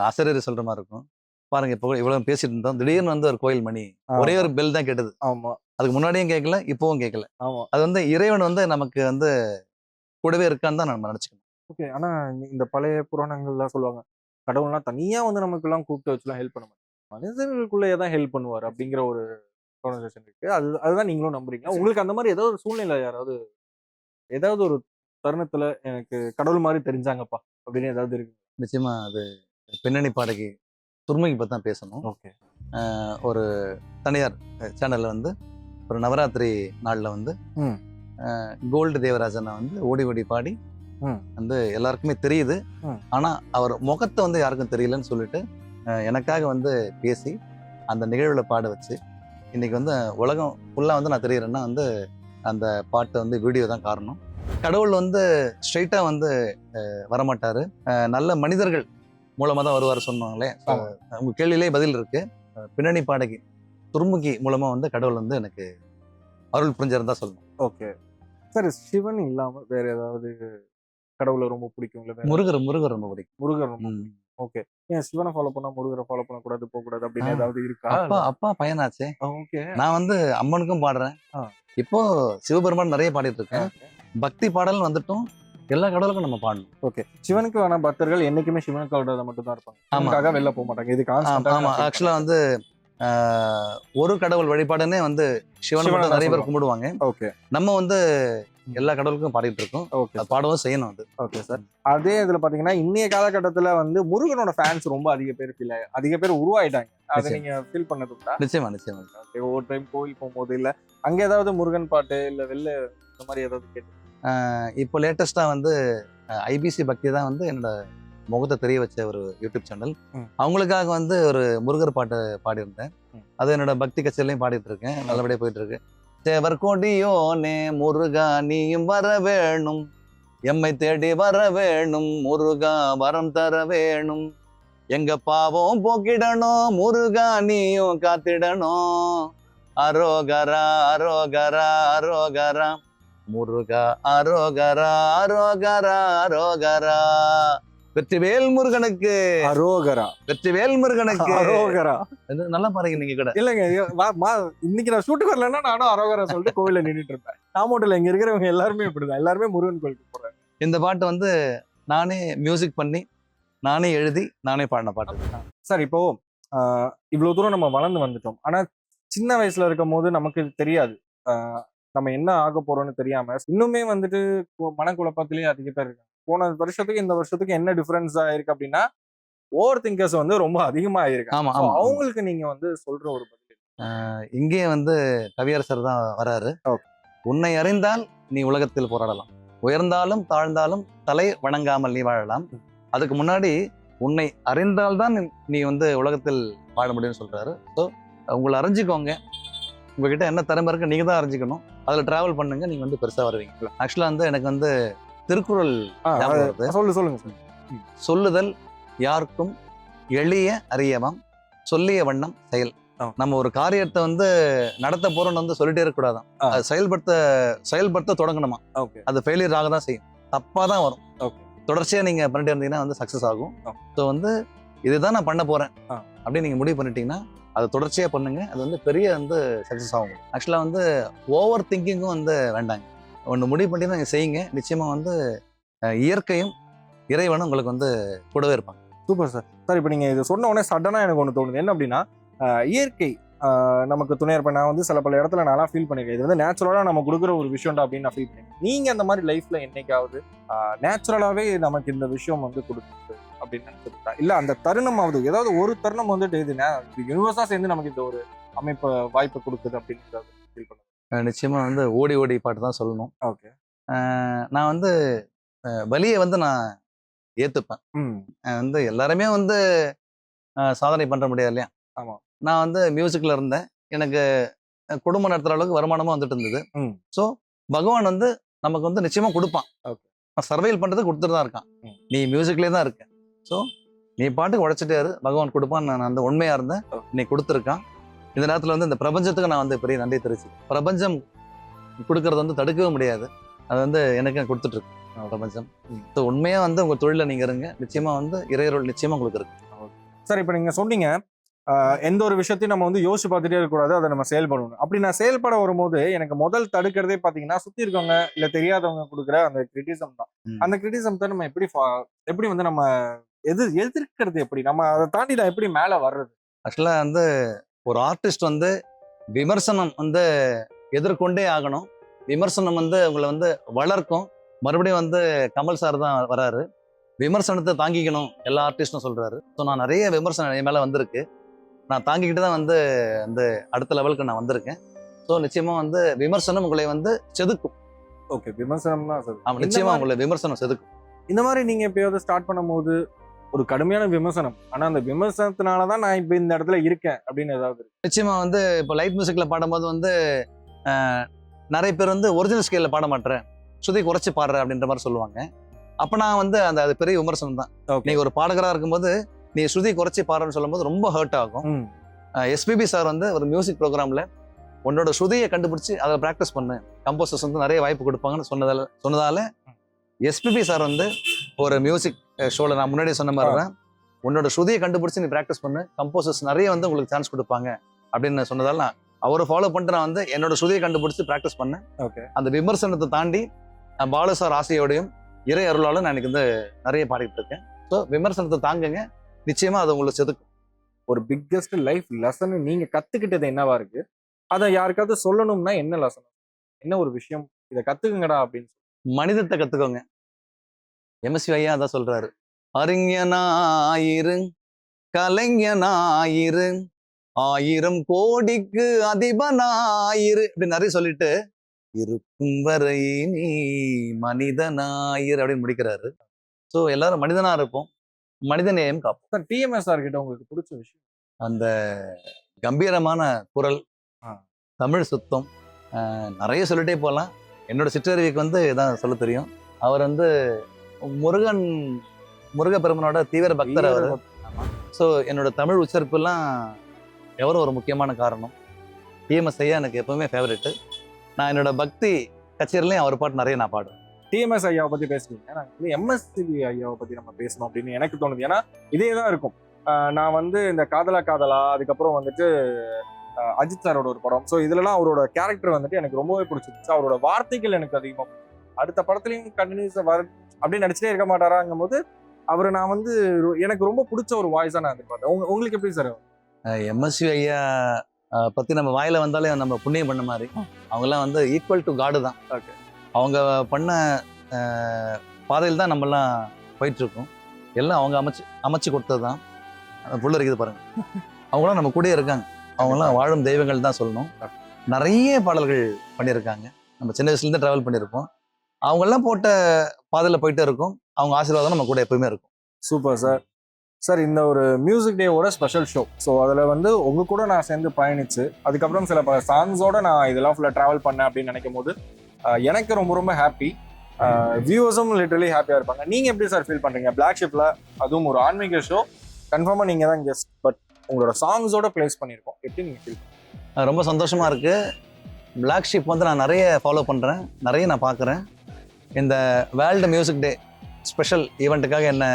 அசரீரி சொல்கிற மாதிரி இருக்கும். பாருங்க, இப்போ இவ்வளோ பேசிட்டு இருந்தோம், திடீர்னு வந்து ஒரு கோயில் மணி, ஒரே ஒரு பெல் தான் கேட்டது. ஆமாம். அதுக்கு முன்னாடியும் கேட்கல, இப்போவும் கேட்கல. ஆமாம். அது வந்து இறைவன் வந்து நமக்கு வந்து கூடவே இருக்கான்னு தான் நம்ம நினச்சிக்கணும். ஓகே. ஆனால் இந்த பழைய புராணங்கள்லாம் சொல்லுவாங்க, கடவுள்லாம் தனியாக வந்து நமக்குலாம் கூப்பிட்டு வச்சுலாம் ஹெல்ப் பண்ண மாட்டாங்க, மனிதர்களுக்குள்ளேயே தான் ஹெல்ப் பண்ணுவார் அப்படிங்கிற ஒரு கான்வர்சேஷன் இருக்கு. அதுதான் நீங்களும் நம்புறீங்களா? உங்களுக்கு அந்த மாதிரி ஏதாவது ஒரு சூழ்நிலை, யாராவது ஏதாவது ஒரு தருணத்துல எனக்கு கடவுள் மாதிரி தெரிஞ்சாங்கப்பா அப்படின்னு ஏதாவது இருக்கு? நிச்சயமா அது பின்னணி பாடகி துர்முகி பற்றி தான் பேசணும். ஓகே. ஒரு தனியார் சேனலில் வந்து ஒரு நவராத்திரி நாளில் வந்து கோல்டு தேவராஜனை வந்து ஓடி ஓடி பாடி வந்து எல்லாருக்குமே தெரியுது, ஆனால் அவர் முகத்தை வந்து யாருக்கும் தெரியலன்னு சொல்லிட்டு எனக்காக வந்து பேசி அந்த நிகழ்வில் பாட வச்சு இன்னைக்கு வந்து உலகம் ஃபுல்லாக வந்து நான் தெரியுறேன்னா வந்து அந்த பாட்டு வந்து வீடியோ தான் காரணம். கடவுள் வந்து ஸ்ட்ரைட்டாக வந்து வரமாட்டார், நல்ல மனிதர்கள் மூலமாக தான் வருவார் சொன்னாங்களே. உங்கள் கேள்வியிலே பதில் இருக்கு. பின்னணி பாடகி துர்முகி மூலமாக வந்து கடவுள் வந்து எனக்கு அருள் புரிஞ்சிருந்தா சொல்லணும். ஓகே. சரி, சிவன் இல்லாமல் வேற ஏதாவது கடவுளை ரொம்ப பிடிக்கும்? இல்லை முருகர் ரொம்ப பிடிக்கும். முருகர். ஓகே. ஏன் சிவனை ஃபாலோ பண்ணா முருகரை ஃபாலோ பண்ணக்கூடாது, போகக்கூடாது அப்படின்னு ஏதாவது இருக்கா? அப்பா பையனாச்சே. ஓகே. நான் வந்து அம்மனுக்கும் பாடுறேன், இப்போ சிவபெருமான் நிறைய பாடிட்டு இருக்கேன். பக்தி பாடல் வந்துட்டும் எல்லா கடவுளுக்கும் நம்ம பாடணும். ஓகே. சிவனுக்கு வேணா பக்தர்கள் என்னைக்குமே சிவனுக்கு மட்டும் தான் இருப்பாங்க, நமக்காக வெளில போக மாட்டாங்க. இது ஆமா. ஆக்சுவலா வந்து ஒரு கடவுள் வழிபாடுன்னே வந்து சிவனை நிறைய பேர் கும்பிடுவாங்க. ஓகே. நம்ம வந்து எல்லா கடவுளுக்கும் பாடிட்டு இருக்கோம். ஓகே. பாடவும் செய்யணும் அது. Okay sir. அதே இதுல பாத்தீங்கன்னா இன்னைய காலகட்டத்துல வந்து முருகனோட ஃபேன்ஸ் ரொம்ப அதிக பேர் உருவாயிட்டாங்க. அதை நீங்க ஃபீல் பண்ணது உண்டா? நிச்சயமா. ஒவ்வொரு டைம் கோயில் போகும்போது இல்ல அங்க ஏதாவது முருகன் பாட்டு இல்ல வெளில இந்த மாதிரி ஏதாவது கேட்டு? இப்போ லேட்டஸ்டா வந்து ஐபிசி பக்தி தான் வந்து என்னோட முகத்தை தெரிய வச்ச ஒரு யூடியூப் சேனல். அவங்களுக்காக வந்து ஒரு முருகர் பாட்டு பாடியிருந்தேன். அது என்னோட பக்தி கச்சேரிலையும் பாடிட்டு இருக்கேன், நல்லபடியா போயிட்டு இருக்கு. தேவர் கொடியோனே முருகா நீயும் வர வேணும், எம்மை தேடி வர வேணும், முருகா வரம் தர வேணும், எங்க பாவம் போக்கிடணும், முருகா நீயும் காத்திடணும், அரோகரா அரோகரா அரோகரா முருகா அரோகரா அரோகரா அரோகரா, வெற்றிவேல் முருகனுக்கு அரோகரா, வெற்றிவேல் முருகனுக்கு அரோகரா. நல்லா பாருங்க நீங்க கூட. இல்லைங்க, இன்னைக்கு நான் ஷூட்டுக்கு வரலன்னா நானும் அரோகரா சொல்லிட்டு கோவில நின்றுட்டு இருப்பேன். நாமோட்டில் இங்க இருக்கிறவங்க எல்லாருமே இப்படிதான், எல்லாருமே முருகன் கோயிலுக்கு போறாங்க. இந்த பாட்டு வந்து நானே மியூசிக் பண்ணி நானே எழுதி நானே பாடின பாட்டு. சார், இப்போ இவ்வளவு தூரம் நம்ம வளர்ந்து வந்துட்டோம், ஆனா சின்ன வயசுல இருக்கும் போது நமக்கு தெரியாது நம்ம என்ன ஆக போறோம்னு தெரியாம இன்னுமே வந்துட்டு மனக்குழப்பத்திலேயே அதிக பேர் இருக்காங்க. போன வருஷத்துக்கு இந்த வருஷத்துக்கு என்ன டிஃபரன்ஸ் ஆயிருக்கு அப்படின்னா ஓவர் திங்கர்ஸ் வந்து ரொம்ப அதிகமா ஆயிருக்கு. அவங்களுக்கு நீங்க வந்து சொல்ற ஒரு பதில்? இங்கே வந்து கவியரசர் தான் வராரு. உன்னை அறிந்தால் நீ உலகத்தில் போராடலாம், உயர்ந்தாலும் தாழ்ந்தாலும் தலை வணங்காமல் நீ வாழலாம். அதுக்கு முன்னாடி உன்னை அறிந்தால்தான் நீ வந்து உலகத்தில் வாழ முடியும்னு சொல்றாரு. ஸோ உங்களை அறிஞ்சிக்கோங்க, உங்ககிட்ட என்ன திறமை இருக்கு நீங்க தான் அறிஞ்சிக்கணும், அதில் டிராவல் பண்ணுங்க, நீங்க வந்து பெருசா வருவீங்க. ஆக்சுவலா வந்து எனக்கு வந்து திருக்குறள் ஞாபகம் வருது. சொல்லுங்க. சொல்லுதல் யாருக்கும் எளிய அறியவம், சொல்லிய வண்ணம் செயல். நம்ம ஒரு காரியத்தை வந்து நடத்த போறோம்னு வந்து சொல்லிட்டே இருக்கக்கூடாதான், அது செயல்படுத்த தொடங்கணுமா. அது ஃபெயிலியர் ஆக தான் செய்யும், தப்பா தான் வரும். தொடர்ச்சியா நீங்க பண்ணிட்டு இருந்தீங்கன்னா வந்து சக்சஸ் ஆகும். ஸோ வந்து இதுதான் நான் பண்ண போறேன் அப்படின்னு நீங்க முடிவு பண்ணிட்டீங்கன்னா அதை தொடர்ச்சியா பண்ணுங்க, அது வந்து பெரிய வந்து சக்சஸ் ஆகும். ஆக்சுவலா வந்து ஓவர் திங்கிங்கும் வந்து வேண்டாங்க, ஒன்று முடிவு பண்ணிட்டு நீங்க செய்யுங்க, நிச்சயமா வந்து இயற்கையும் இறைவனும் உங்களுக்கு வந்து கூடவே இருப்பாங்க. Super sir. சார் இப்போ நீங்கள் இது சொன்ன உடனே சடனாக எனக்கு ஒன்று தோணுது. என்ன அப்படின்னா, இயற்கை நமக்கு துணையாக இருப்பேன். நான் வந்து சில பல இடத்துல நல்லா ஃபீல் பண்ணியிருக்கேன், இது வந்து நேச்சுரலாக நம்ம கொடுக்குற ஒரு விஷயம்டா அப்படின்னு நான் ஃபீல் பண்ணியிருக்கேன். நீங்கள் அந்த மாதிரி லைஃப்பில் என்னைக்காவது நேச்சுரலாகவே நமக்கு இந்த விஷயம் வந்து கொடுக்குது அப்படின்னு நினச்சிருக்கா? இல்லை அந்த தருணம் ஆகுது, ஏதாவது ஒரு தருணம் வந்துட்டு இது யூனிவர்ஸாக சேர்ந்து நமக்கு இந்த ஒரு அமைப்பு வாய்ப்பு கொடுக்குது அப்படின்னு ஃபீல் பண்ணுவேன். நிச்சயமாக வந்து ஓடி ஓடி பாட்டு தான் சொல்லணும். ஓகே. நான் வந்து வலியை வந்து நான் ஏற்றுப்பேன். வந்து எல்லாருமே வந்து சாதனை பண்ணுற முடியாது இல்லையா. ஆமாம். நான் வந்து மியூசிக்கில் இருந்தேன், எனக்கு குடும்பம் நடத்துகிற அளவுக்கு வருமானமும் வந்துட்டு இருந்தது. ஸோ பகவான் வந்து நமக்கு வந்து நிச்சயமாக கொடுப்பான். நான் சர்வைவல் பண்ணுறது கொடுத்துட்டு தான் இருக்கான். நீ மியூசிக்லேயே தான் இருக்க, ஸோ நீ பாட்டுக்கு உழைச்சிட்டே இரு, பகவான் கொடுப்பான். நான் அந்த உண்மையாக இருந்தேன், நீ கொடுத்துருக்கான். இந்த நேரத்தில் வந்து இந்த பிரபஞ்சத்துக்கு நான் வந்து பெரிய நன்றி தெரிவிச்சு, பிரபஞ்சம் கொடுக்கறது வந்து தடுக்கவே முடியாது, அது வந்து எனக்கு கொடுத்துட்ருக்கு பிரபஞ்சம். ஸோ உண்மையாக வந்து உங்கள் தொழிலில் நீங்கள் இருங்க, நிச்சயமாக வந்து இறையருள் நிச்சயமாக உங்களுக்கு இருக்கு. சார் இப்போ நீங்கள் சொன்னீங்க எந்த ஒரு விஷயத்தையும் நம்ம வந்து யோசிச்சு பார்த்துட்டே இருக்கக்கூடாது, அதை நம்ம செயல்படணும். அப்படி நான் செயல்பட வரும்போது எனக்கு முதல் தடுக்கிறதே பார்த்தீங்கன்னா சுற்றி இருக்கவங்க இல்லை தெரியாதவங்க கொடுக்குற அந்த கிரிட்டிசம் தான். அந்த கிரிட்டிசம் தான் நம்ம எப்படி வந்து நம்ம எதிர்க்கிறது, எப்படி நம்ம அதை தாண்டி நான் எப்படி மேலே வர்றது? ஆக்சுவலாக வந்து ஒரு ஆர்டிஸ்ட் வந்து விமர்சனம் வந்து எதிர்கொண்டே ஆகணும். விமர்சனம் வந்து உங்களை வந்து வளர்க்கும். மறுபடியும் வந்து கமல் சார் தான் வராரு, விமர்சனத்தை தாங்கிக்கணும் எல்லா ஆர்டிஸ்டும் சொல்றாரு. ஸோ நான் நிறைய விமர்சனம் என் மேலே வந்திருக்கு, நான் தாங்கிக்கிட்டு தான் வந்து அந்த அடுத்த லெவலுக்கு நான் வந்திருக்கேன். ஸோ நிச்சயமா வந்து விமர்சனம் உங்களை வந்து செதுக்கும். ஓகே, விமர்சனம்னா ஆமாம், நிச்சயமா உங்களை விமர்சனம் செதுக்கும். இந்த மாதிரி நீங்க எப்பயாவது ஸ்டார்ட் பண்ணும்போது ஒரு கடுமையான விமர்சனம், ஆனா அந்த விமர்சனத்தினால தான் நான் இப்போ இந்த இடத்துல இருக்கேன் அப்படின்னு ஏதாவது இருக்கு? நிச்சயமா வந்து இப்போ லைட் மியூசிக்ல பாடும்போது வந்து நிறைய பேர் வந்து ஒரிஜினல் ஸ்கேல்ல பாட மாட்டேன், ஸ்ருதி குறைச்சி பாடுற அப்படின்ற மாதிரி சொல்லுவாங்க. அப்போ நான் வந்து அது பெரிய விமர்சனம் தான். நீங்க ஒரு பாடகராக இருக்கும்போது நீ ஸ்ருதி குறைச்சி பாடுறன்னு சொல்லும்போது ரொம்ப ஹர்ட் ஆகும். எஸ்பிபி சார் வந்து ஒரு மியூசிக் ப்ரோக்ராம்ல உன்னோட ஸ்ருதியை கண்டுபிடிச்சி அதை ப்ராக்டிஸ் பண்ணு, கம்போசர்ஸ் வந்து நிறைய வாய்ப்பு கொடுப்பாங்கன்னு சொன்னதால எஸ்பிபி சார் வந்து ஒரு மியூசிக் ஷோவில் நான் முன்னாடி சொன்ன மாதிரி தான், உன்னோட ஸ்ருதியை கண்டுபிடிச்சி நீ ப்ராக்டிஸ் பண்ணு, கம்போசர்ஸ் நிறைய வந்து உங்களுக்கு சான்ஸ் கொடுப்பாங்க அப்படின்னு சொன்னதால நான் அவரை ஃபாலோ பண்ணிட்டு நான் வந்து என்னோட ஸ்ருதியை கண்டுபிடிச்சி ப்ராக்டிஸ் பண்ணேன். அந்த விமர்சனத்தை தாண்டி பாலு சார் ஆசையோடையும் இறை அருளாலும் நான் எனக்கு வந்து நிறைய பாடிட்டு இருக்கேன். ஸோ விமர்சனத்தை தாங்குங்க, நிச்சயமா அது உங்களுக்கு செதுக்கும். ஒரு பிக்கஸ்ட் லைஃப் லெசன் நீங்க கத்துக்கிட்டது என்னவா இருக்கு? அதை யாருக்காவது சொல்லணும்னா என்ன லெசன், என்ன ஒரு விஷயம் இதை கத்துக்குங்கடா அப்படின்னு? மனிதத்தை கத்துக்கோங்க. எம்எஸ்வி ஐயா அதான் சொல்றாரு, அறிஞனாயிரு கலைஞனாயிரு 1000 கோடிக்கு அதிபனாயிரு இப்படி நிறைய சொல்லிட்டு இருக்கும் வரை நீ மனிதனாயிரு அப்படின்னு முடிக்கிறாரு. ஸோ எல்லாரும் மனிதனா இருப்போம், மனிதநேயம் காப்போம். சார் டிஎம்எஸ்ஆர் கிட்ட உங்களுக்கு பிடிச்ச விஷயம்? அந்த கம்பீரமான குரல், தமிழ் சுத்தம், நிறைய சொல்லிட்டே போகலாம். என்னோட சிற்றறிவுக்கு வந்து இதான் சொல்ல தெரியும். அவர் வந்து முருகப்பெருமனோட தீவிர பக்தர் அவர். ஸோ என்னோட தமிழ் உச்சரிப்புலாம் எவரும் ஒரு முக்கியமான காரணம். டிஎம்எஸ் ஐயா எனக்கு எப்பவுமே ஃபேவரெட்டு. நான் என்னோட பக்தி கச்சேரிலையும் அவர் பாட்டு நிறைய நான் பாடுவேன். டிஎம்எஸ் ஐயாவை பற்றி பேசுறீங்க, நான் வந்து எம்எஸ்வி ஐயாவை பற்றி நம்ம பேசணும் அப்படின்னு எனக்கு தோணுது. ஏன்னா இதே தான் இருக்கும். நான் வந்து இந்த காதலா அதுக்கப்புறம் வந்துட்டு அஜித் சாரோட ஒரு படம், ஸோ இதுலலாம் அவரோட கேரக்டர் வந்துட்டு எனக்கு ரொம்பவே பிடிச்சிருச்சு. அவரோட வார்த்தைகள் எனக்கு அதிகமாக, அடுத்த படத்துலையும் கண்டினியூஸாக அப்படியே நடிச்சிட்டே இருக்க மாட்டாராங்கும் போது அவர் நான் வந்து எனக்கு ரொம்ப பிடிச்ச ஒரு வாய்ஸாக நான் எதிர்பார்த்தேன். உங்களுக்கு எப்படி சார்? எம்எஸ்வி ஐயா பற்றி நம்ம வாயில வந்தாலே நம்ம புண்ணியம் பண்ண மாதிரி. அவங்கெல்லாம் வந்து ஈக்குவல் டு காடு தான். ஓகே, அவங்க பண்ண பாதையில் தான் நம்மெல்லாம் போயிட்டுருக்கோம். எல்லாம் அவங்க அமைச்சு கொடுத்தது தான். புள்ள இருக்குது பாருங்க, அவங்களாம் நம்ம கூடயே இருக்காங்க. அவங்களாம் வாழும் தெய்வங்கள் தான் சொல்லணும். நிறைய பாடல்கள் பண்ணியிருக்காங்க. நம்ம சின்ன வயசுலேருந்து ட்ராவல் பண்ணியிருப்போம். அவங்கெல்லாம் போட்ட பாதையில் போயிட்டே இருக்கும். அவங்க ஆசீர்வாதம் நம்ம கூட எப்பவுமே இருக்கும். Super sir. சார், இந்த ஒரு மியூசிக் டேவோட ஸ்பெஷல் ஷோ. ஸோ அதில் வந்து உங்கள் கூட நான் சேர்ந்து பயணிச்சு அதுக்கப்புறம் சில சாங்ஸோட நான் இதெல்லாம் ஃபுல்லாக ட்ராவல் பண்ணேன் அப்படின்னு நினைக்கும் போது எனக்கு ரொம்ப ரொம்ப ஹாப்பி. வியூவர்ஸும் லிட்டரலி ஹாப்பியாக இருப்பாங்க. நீங்கள் எப்படி சார் ஃபீல் பண்ணுறீங்க? பிளாக் ஷிப்பில் அதுவும் ஒரு ஆன்மீக ஷோ, கன்ஃபார்மாக நீங்கள் தான் கெஸ்ட், பட் உங்களோட சாங்ஸோட ப்ளேஸ் பண்ணியிருக்கோம். எப்படி நீங்கள் ஃபீல் பண்ணுறீங்க? ரொம்ப சந்தோஷமாக இருக்குது. பிளாக் ஷிப் வந்து நான் நிறைய ஃபாலோ பண்ணுறேன், நிறைய நான் பார்க்குறேன். இந்த வேர்ல்டு மியூசிக் டே ஸ்பெஷல் ஈவெண்ட்டுக்காக என்ன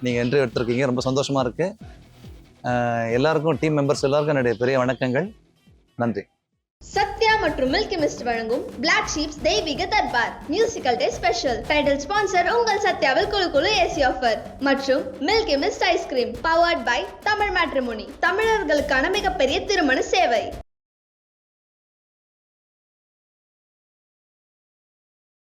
நீங்கள் இன்டர்வியூ எடுத்திருக்கீங்க. ரொம்ப சந்தோஷமாக இருக்குது. எல்லாருக்கும், டீம் மெம்பர்ஸ் எல்லாருக்கும் என்னுடைய பெரிய வணக்கங்கள். நன்றி. சத்யா மற்றும் மில்கி மிஸ்ட் வழங்கும் பிளாக் ஷீப்ஸ் தெய்வீக தர்பார் musical day special. Title sponsor உங்கள் சத்யாவில் குழு குழு ஏசி ஆஃபர் மற்றும் milky mist ice cream. Powered by Tamil matrimony, தமிழர்களுக்கான மிகப்பெரிய திருமண சேவை.